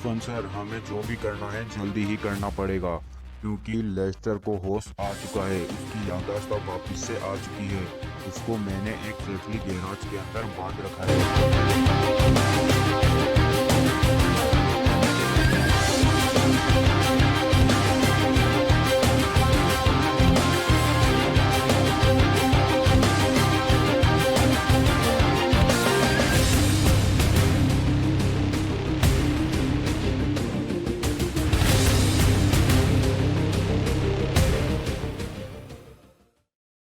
Stephen sir, हमें जो भी करना है जल्दी ही करना पड़ेगा क्योंकि लेस्टर को होश आ चुका है। उसकी याददाश्त अब वापस से आ चुकी है। उसको मैंने एक सेफ्ली गैराज के अंदर बांध रखा है।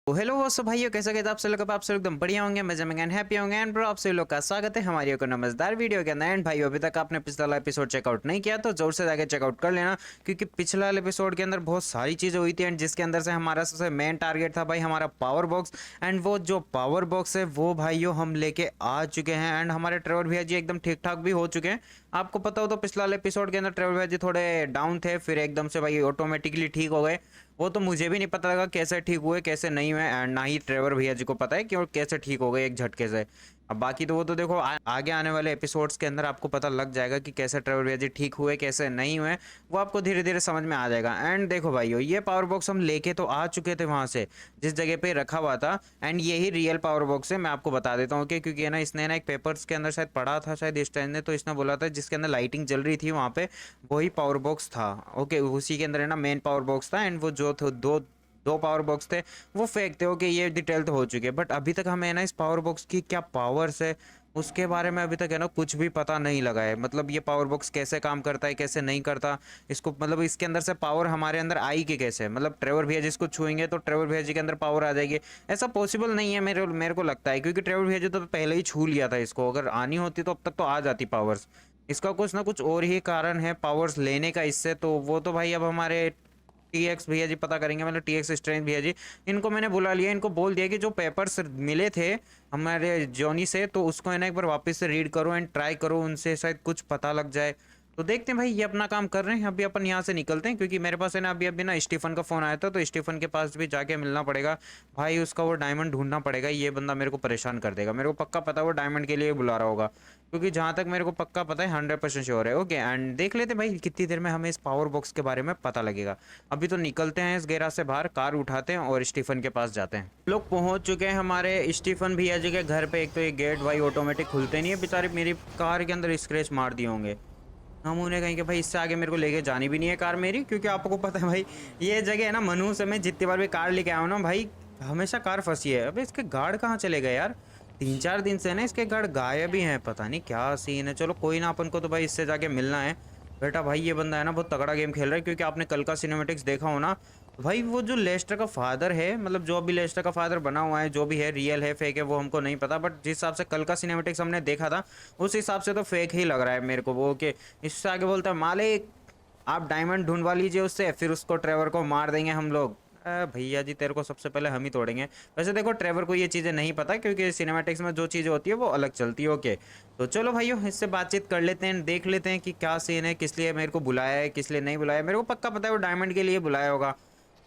तो हेलो वो सब भाइयों, कैसे गए आप सब लोग? आप सब एकदम बढ़िया होंगे, मजे में हैप्पी होंगे। एंड ब्रो, आप सभी लोग का स्वागत है हमारी एक नमस्कार वीडियो के अंदर। एंड भाइयों, अभी तक आपने पिछला एपिसोड चेकआउट नहीं किया तो जोर से जाके चेकआउट कर लेना, क्योंकि पिछला एपिसोड के अंदर बहुत सारी चीज़ें हुई थी। एंड जिसके अंदर से हमारा सबसे मेन टारगेट था भाई हमारा पावर बॉक्स। एंड वो जो पावर बॉक्स है वो भाइयों हम लेके आ चुके हैं। एंड हमारे ट्रेवर भैया जी एकदम ठीक ठाक भी हो चुके हैं। आपको पता हो तो पिछला एपिसोड के अंदर ट्रेवर भैया जी थोड़े डाउन थे, फिर एकदम से भाई ऑटोमेटिकली ठीक हो गए। वो तो मुझे भी नहीं पता लगा कैसे ठीक हुए कैसे नहीं हुए, एंड ना ही ट्रेवर भैया जी को पता है कि वो कैसे ठीक हो गए एक झटके से। अब बाकी तो वो तो देखो आगे आने वाले एपिसोड्स के अंदर आपको पता लग जाएगा कि कैसे ट्रेवर भैया जी ठीक हुए कैसे नहीं हुए। वो आपको धीरे धीरे समझ में आ जाएगा। एंड देखो भाइयों, ये पावर बॉक्स हम लेके तो आ चुके थे वहाँ से जिस जगह पे रखा हुआ था। एंड यही रियल पावर बॉक्स है, मैं आपको बता देता हूँ कि क्योंकि ना इसने ना एक पेपर्स के अंदर शायद पढ़ा था शायद इस टाइम ने, तो इसने बोला था जिसके अंदर लाइटिंग जल रही थी वहाँ पे वही पावर बॉक्स था। ओके, उसी के अंदर है ना मेन पावर बॉक्स था। एंड वो जो दो दो पावर बॉक्स थे वो फेक थे। ओके, ये डिटेल तो हो चुकी है, बट अभी तक हमें ना इस पावर बॉक्स की क्या पावर्स है उसके बारे में अभी तक है ना कुछ भी पता नहीं लगा है। मतलब ये पावर बॉक्स कैसे काम करता है कैसे नहीं करता, इसको मतलब इसके अंदर से पावर हमारे अंदर आई कि कैसे, मतलब ट्रेवर भैया जिसको छुएंगे तो ट्रेवर भैया जी के अंदर पावर आ जाएगी। ऐसा पॉसिबल नहीं है मेरे को लगता है, क्योंकि ट्रेवर भैया जी तो पहले ही छू लिया था इसको। अगर आनी होती तो अब तक तो आ जाती पावर्स। इसका कुछ ना कुछ और ही कारण है पावर्स लेने का इससे। तो वो तो भाई अब हमारे टीएक्स भैया जी पता करेंगे, मतलब टीएक्स स्ट्रेंथ भैया जी। इनको मैंने बुला लिया, इनको बोल दिया कि जो पेपर्स मिले थे हमारे जॉनी से तो उसको है ना एक बार वापस से रीड करो एंड ट्राई करो, उनसे शायद कुछ पता लग जाए। तो देखते हैं भाई, ये अपना काम कर रहे हैं। अभी अपन यहाँ से निकलते हैं, क्योंकि मेरे पास है ना अभी अभी ना स्टीफन का फ़ोन आया था, तो स्टीफन के पास भी जाके मिलना पड़ेगा भाई। उसका वो डायमंड ढूंढना पड़ेगा। ये बंदा मेरे को परेशान कर देगा, मेरे को पक्का पता है वो डायमंड के लिए बुला रहा होगा, क्योंकि जहाँ तक मेरे को पक्का पता है 100% श्योर है। ओके, एंड देख लेते भाई कितनी देर में हमें इस पावर बॉक्स के बारे में पता लगेगा। अभी तो निकलते हैं इस गैराज से बाहर, कार उठाते हैं और स्टीफन के पास जाते हैं। लोग पहुंच चुके हैं हमारे स्टीफन भैया जी के घर पे। एक तो ये गेट भाई ऑटोमेटिक खुलते नहीं है, बेचारे मेरी कार के अंदर स्क्रैच मार दिए होंगे। हम उन्हें कहेंगे भाई इससे आगे मेरे को लेके जानी भी नहीं है कार मेरी, क्योंकि आपको पता है भाई ये जगह है ना मनुष्य में जितनी बार भी कार लेके आया हूँ ना भाई हमेशा कार फंसी है। अबे इसके गार्ड कहाँ चले गए यार? 3-4 दिन से ना इसके गार्ड गायब ही हैं, पता नहीं क्या सीन है। चलो कोई ना, अपन को तो भाई इससे जाके मिलना है। बेटा भाई ये बंदा है ना बहुत तगड़ा गेम खेल रहा है, क्योंकि आपने कल का सिनेमेटिक्स देखा हो ना भाई। वो जो लेस्टर का फादर है, मतलब जो अभी लेस्टर का फादर बना हुआ है, जो भी है रियल है फेक है वो हमको नहीं पता, बट जिस हिसाब से कल का सिनेमेटिक्स हमने देखा था उस हिसाब से तो फेक ही लग रहा है मेरे को वो। कि इससे आगे बोलता है मालिक आप डायमंड ढूंढवा लीजिए उससे, फिर उसको ट्रेवर को मार देंगे हम लोग। भैया जी तेरे को सबसे पहले हम ही तोड़ेंगे। वैसे देखो ट्रेवर को ये चीज़ें नहीं पता, क्योंकि सिनेमैटिक्स में जो चीज़ें होती है वो अलग चलती है। ओके, तो चलो भाइयों इससे बातचीत कर लेते हैं, देख लेते हैं कि क्या सीन है, किस लिए मेरे को बुलाया है किस लिए नहीं बुलाया। मेरे को पक्का पता है वो डायमंड के लिए बुलाया होगा,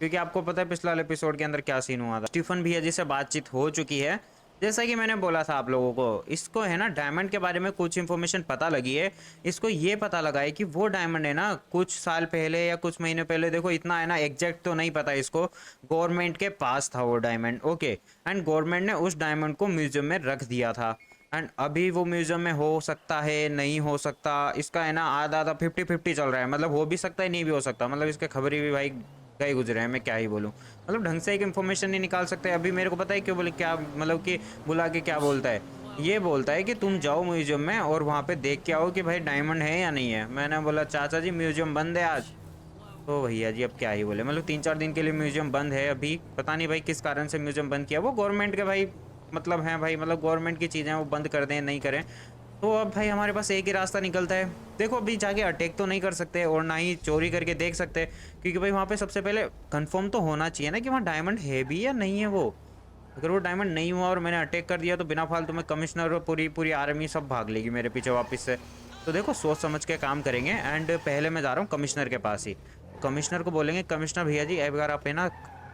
क्योंकि आपको पता है पिछला एपिसोड के अंदर क्या सीन हुआ था। स्टीफन भैया जी से बातचीत हो चुकी है। जैसा कि मैंने बोला था आप लोगों को, इसको है ना डायमंड के बारे में कुछ इन्फॉर्मेशन पता लगी है। इसको ये पता लगा है कि वो डायमंड है ना कुछ साल पहले या कुछ महीने पहले, देखो इतना है ना एग्जैक्ट तो नहीं पता इसको, गवर्नमेंट के पास था वो डायमंड। ओके, एंड गवर्नमेंट ने उस डायमंड को म्यूजियम में रख दिया था। एंड अभी वो म्यूजियम में हो सकता है नहीं हो सकता, इसका है ना आधा आधा 50-50 चल रहा है। मतलब हो भी सकता है नहीं भी हो सकता, मतलब इसके खबरें भी भाई गए गुजरे हैं, मैं क्या ही बोलूँ। मतलब ढंग से एक इन्फॉर्मेशन नहीं निकाल सकते। अभी मेरे को पता है क्यों बोले, क्या मतलब कि बुला के क्या बोलता है, ये बोलता है कि तुम जाओ म्यूजियम में और वहाँ पे देख के आओ कि भाई डायमंड है या नहीं है। मैंने बोला चाचा जी म्यूजियम बंद है आज। तो भैया जी अब क्या ही बोले, मतलब 3-4 दिन के लिए म्यूजियम बंद है अभी। पता नहीं भाई किस कारण से म्यूजियम बंद किया, वो गवर्नमेंट के भाई मतलब हैं भाई, मतलब गवर्नमेंट की चीज़ें वो बंद कर दें नहीं करें। तो अब भाई हमारे पास एक ही रास्ता निकलता है। देखो अभी जाके अटैक तो नहीं कर सकते और ना ही चोरी करके देख सकते, क्योंकि भाई वहाँ पे सबसे पहले कंफर्म तो होना चाहिए ना कि वहाँ डायमंड है भी या नहीं है। वो अगर वो डायमंड नहीं हुआ और मैंने अटैक कर दिया तो बिना फालतू में कमिश्नर और पूरी पूरी आर्मी सब भाग लेगी मेरे पीछे वापस से। तो देखो सोच समझ के काम करेंगे। एंड पहले मैं जा रहा हूँ कमिश्नर के पास ही। कमिश्नर को बोलेंगे कमिश्नर भैया जी एक बार आप है ना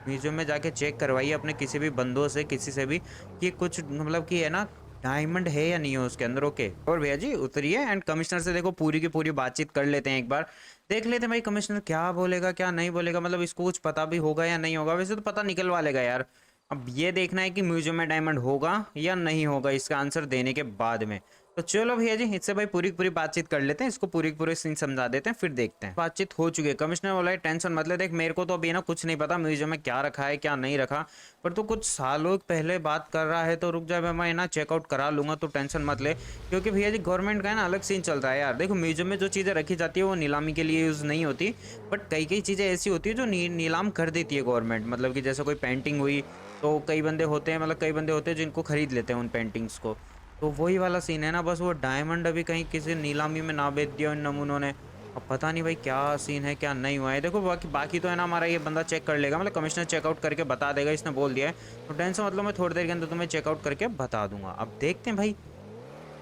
म्यूजियम में जाके चेक करवाइए अपने किसी भी बंदों से किसी से भी कि कुछ मतलब कि है ना डायमंड है या नहीं है उसके अंदर। ओके और भैया जी उतरिए एंड कमिश्नर से देखो पूरी की पूरी बातचीत कर लेते हैं एक बार। देख लेते हैं भाई कमिश्नर क्या बोलेगा क्या नहीं बोलेगा, मतलब इसको कुछ पता भी होगा या नहीं होगा। वैसे तो पता निकलवा लेगा यार। अब ये देखना है कि म्यूजियम में डायमंड होगा या नहीं होगा इसका आंसर देने के बाद में। तो चलो भैया जी इससे भाई पूरी की पूरी बातचीत कर लेते हैं, इसको पूरी की पूरी सीन समझा देते हैं फिर देखते हैं। बातचीत हो चुकी है। कमिश्नर बोला है टेंशन मत ले, देख मेरे को तो अभी ना कुछ नहीं पता म्यूजियम में क्या रखा है क्या नहीं रखा, पर तू कुछ सालों पहले बात कर रहा है तो रुक जा, मैं ना चेकआउट करा लूंगा, तो टेंशन मत ले। क्योंकि भैया जी गवर्नमेंट का है ना अलग सीन चल रहा है यार। देखो म्यूजियम में जो चीज़ें रखी जाती है वो नीलामी के लिए यूज़ नहीं होती, बट कई कई चीज़ें ऐसी होती है जो नीलाम कर देती है गवर्नमेंट। मतलब कि जैसे कोई पेंटिंग हुई तो कई बंदे होते हैं, मतलब कई बंदे होते हैं जिनको खरीद लेते हैं उन पेंटिंग्स को। तो वही वाला सीन है ना, बस वो डायमंड अभी कहीं किसी नीलामी में ना बेच दिया उन नमूनों ने। अब पता नहीं भाई क्या सीन है क्या नहीं हुआ है। देखो बाकी बाकी तो है ना हमारा ये बंदा चेक कर लेगा, मतलब कमिश्नर चेकआउट करके बता देगा, इसने बोल दिया है। तो टेंशन मतलब मैं थोड़ी देर के अंदर तुम्हें चेकआउट करके बता दूंगा। अब देखते हैं भाई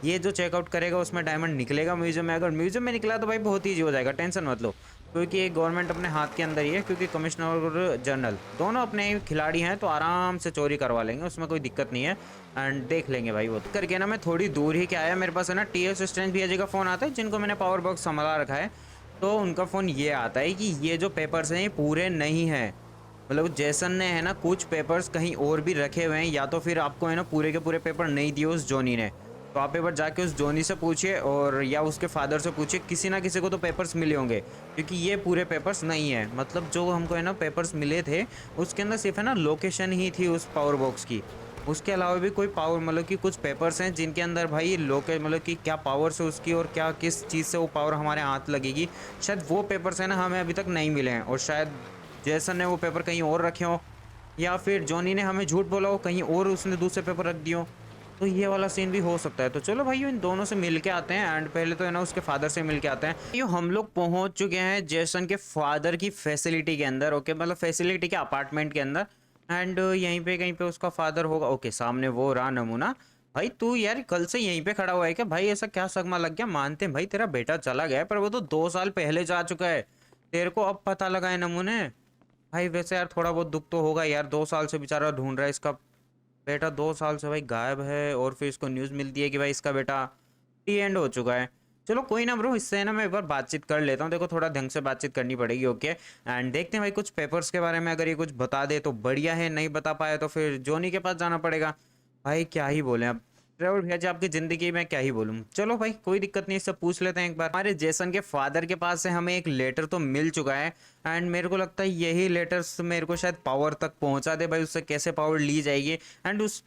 ये जो चेकआउट करेगा उसमें डायमंड निकलेगा म्यूजियम में। अगर म्यूजियम में निकला तो भाई बहुत ईजी हो जाएगा, टेंशन मत लो। क्योंकि ये गवर्नमेंट अपने हाथ के अंदर ही है, क्योंकि कमिश्नर और जनरल दोनों अपने ही खिलाड़ी हैं, तो आराम से चोरी करवा लेंगे, उसमें कोई दिक्कत नहीं है। एंड देख लेंगे भाई वो तो करके ना। मैं थोड़ी दूर ही क्या आया, मेरे पास है ना टीएस स्ट्रेंज भैया जी का फ़ोन आता है जिनको मैंने पावर बॉक्स संभाला रखा है। तो उनका फ़ोन ये आता है कि ये जो पेपर्स हैं ये पूरे नहीं हैं, मतलब जेसन ने है ना कुछ पेपर्स कहीं और भी रखे हुए हैं, या तो फिर आपको है ना पूरे के पूरे पेपर नहीं दिए उस जोनी ने। तो आप एक बार जाके उस जोनी से पूछिए और या उसके फादर से पूछिए, किसी ना किसी को तो पेपर्स मिले होंगे, क्योंकि ये पूरे पेपर्स नहीं है। मतलब जो हमको है ना पेपर्स मिले थे उसके अंदर सिर्फ है ना लोकेशन ही थी उस पावर बॉक्स की, उसके अलावा भी कोई पावर मतलब कि कुछ पेपर्स हैं जिनके अंदर भाई लोके मतलब कि क्या पावर्स है उसकी और क्या किस चीज़ से वो पावर हमारे हाथ लगेगी, शायद वो पेपर्स है ना हमें अभी तक नहीं मिले हैं। और शायद जैसन ने वो पेपर कहीं और रखे हो, या फिर जॉनी ने हमें झूठ बोला हो कहीं और उसने दूसरे पेपर रख दियो। तो ये वाला सीन भी हो सकता है। तो चलो भाई इन दोनों से मिल के आते हैं एंड पहले तो है ना उसके फादर से मिल के आते हैं। यो हम लोग पहुंच चुके हैं जेसन के फादर की फैसिलिटी के अंदर। ओके मतलब फैसिलिटी के अपार्टमेंट के अंदर। एंड यहीं पे कहीं पे उसका फादर होगा। ओके सामने वो रहा नमूना। भाई तू यार कल से यहीं पे खड़ा हुआ है क्या भाई, ऐसा क्या सगमा लग गया। मानते हैं भाई तेरा बेटा चला गया है, पर वो तो 2 साल पहले जा चुका है, तेरे को अब पता लगा है नमूने। भाई वैसे यार थोड़ा बहुत दुख तो होगा यार, 2 साल से बेचारा ढूंढ रहा है इसका बेटा, 2 साल से भाई गायब है। और फिर इसको न्यूज़ मिलती है कि भाई इसका बेटा टी एंड हो चुका है। चलो कोई ना ब्रो, इससे ना मैं एक बार बातचीत कर लेता हूँ। देखो थोड़ा ढंग से बातचीत करनी पड़ेगी। ओके एंड देखते हैं भाई कुछ पेपर्स के बारे में, अगर ये कुछ बता दे तो बढ़िया है, नहीं बता पाया तो फिर जोनी के पास जाना पड़ेगा। भाई क्या ही बोले अब, ट्रेवल भैया जी आपकी ज़िंदगी में क्या ही बोलूँ। चलो भाई कोई दिक्कत नहीं, इससे पूछ लेते हैं एक बार। हमारे जेसन के फादर के पास से हमें एक लेटर तो मिल चुका है एंड मेरे को लगता है यही लेटर्स मेरे को शायद पावर तक पहुंचा दे भाई, उससे कैसे पावर ली जाएगी एंड उस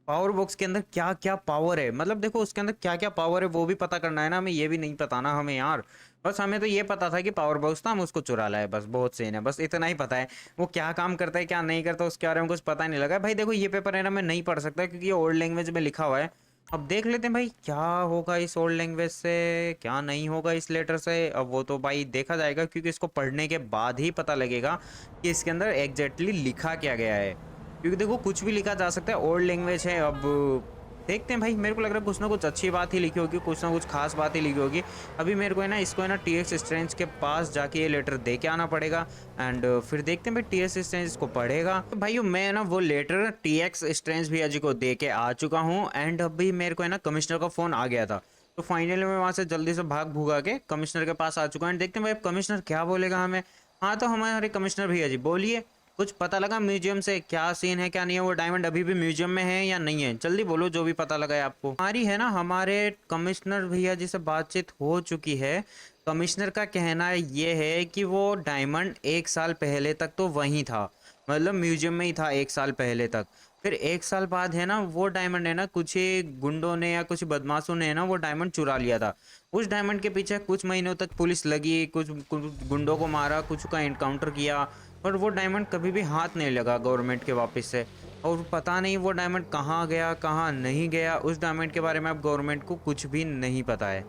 पावर बॉक्स के अंदर क्या क्या पावर है। मतलब देखो उसके अंदर क्या क्या पावर है वो भी पता करना है ना हमें, ये भी नहीं पता ना हमें यार। बस हमें तो ये पता था कि पावर बॉक्स था, हम उसको चुरा लाए, बस बहुत सही है, बस इतना ही पता है। वो क्या काम करता है क्या नहीं करता उसके बारे में कुछ पता नहीं लगा। भाई देखो ये पेपर है ना मैं नहीं पढ़ सकता क्योंकि ये ओल्ड लैंग्वेज में लिखा हुआ है। अब देख लेते हैं भाई क्या होगा इस ओल्ड लैंग्वेज से, क्या नहीं होगा इस लेटर से। अब वो तो भाई देखा जाएगा क्योंकि इसको पढ़ने के बाद ही पता लगेगा कि इसके अंदर एग्जैक्टली लिखा क्या गया है। क्योंकि देखो कुछ भी लिखा जा सकता है, ओल्ड लैंग्वेज है। अब देखते हैं भाई, मेरे को लग रहा है कुछ ना कुछ अच्छी बात ही लिखी होगी, कुछ ना कुछ खास बात ही लिखी होगी। अभी मेरे को है ना इसको है ना टीएक्स स्ट्रेंज के पास जाके ये लेटर दे के आना पड़ेगा एंड फिर देखते हैं भाई टीएक्स स्ट्रेंज इसको पढ़ेगा। तो भाई मैं ना वो लेटर टीएक्स स्ट्रेंज भैया जी को दे के आ चुका हूँ एंड अभी मेरे को है ना कमिश्नर का फ़ोन आ गया था। तो फाइनली मैं वहाँ से जल्दी से भाग भूगा के कमिश्नर के पास आ चुका हूँ। देखते हैं भाई कमिश्नर क्या बोलेगा हमें। हाँ तो हमारे कमिश्नर भैया जी बोलिए, कुछ पता लगा म्यूजियम से क्या सीन है क्या नहीं है, वो डायमंड अभी भी म्यूजियम में है या नहीं है, जल्दी बोलो जो भी पता लगा है आपको। हमारी है ना हमारे कमिश्नर भैया जी से बातचीत हो चुकी है। कमिश्नर का कहना ये है कि वो डायमंड 1 साल पहले तक तो वहीं था, मतलब म्यूजियम में ही था 1 साल पहले तक। फिर 1 साल बाद है ना वो डायमंड है ना कुछ ही गुंडों ने या कुछ बदमाशों ने है ना वो डायमंड चुरा लिया था। उस डायमंड के पीछे कुछ महीनों तक पुलिस लगी, कुछ गुंडों को मारा, कुछ का एनकाउंटर किया, पर वो डायमंड कभी भी हाथ नहीं लगा गवर्नमेंट के वापस से। और पता नहीं वो डायमंड कहाँ गया कहाँ नहीं गया, उस डायमंड के बारे में अब गवर्नमेंट को कुछ भी नहीं पता है।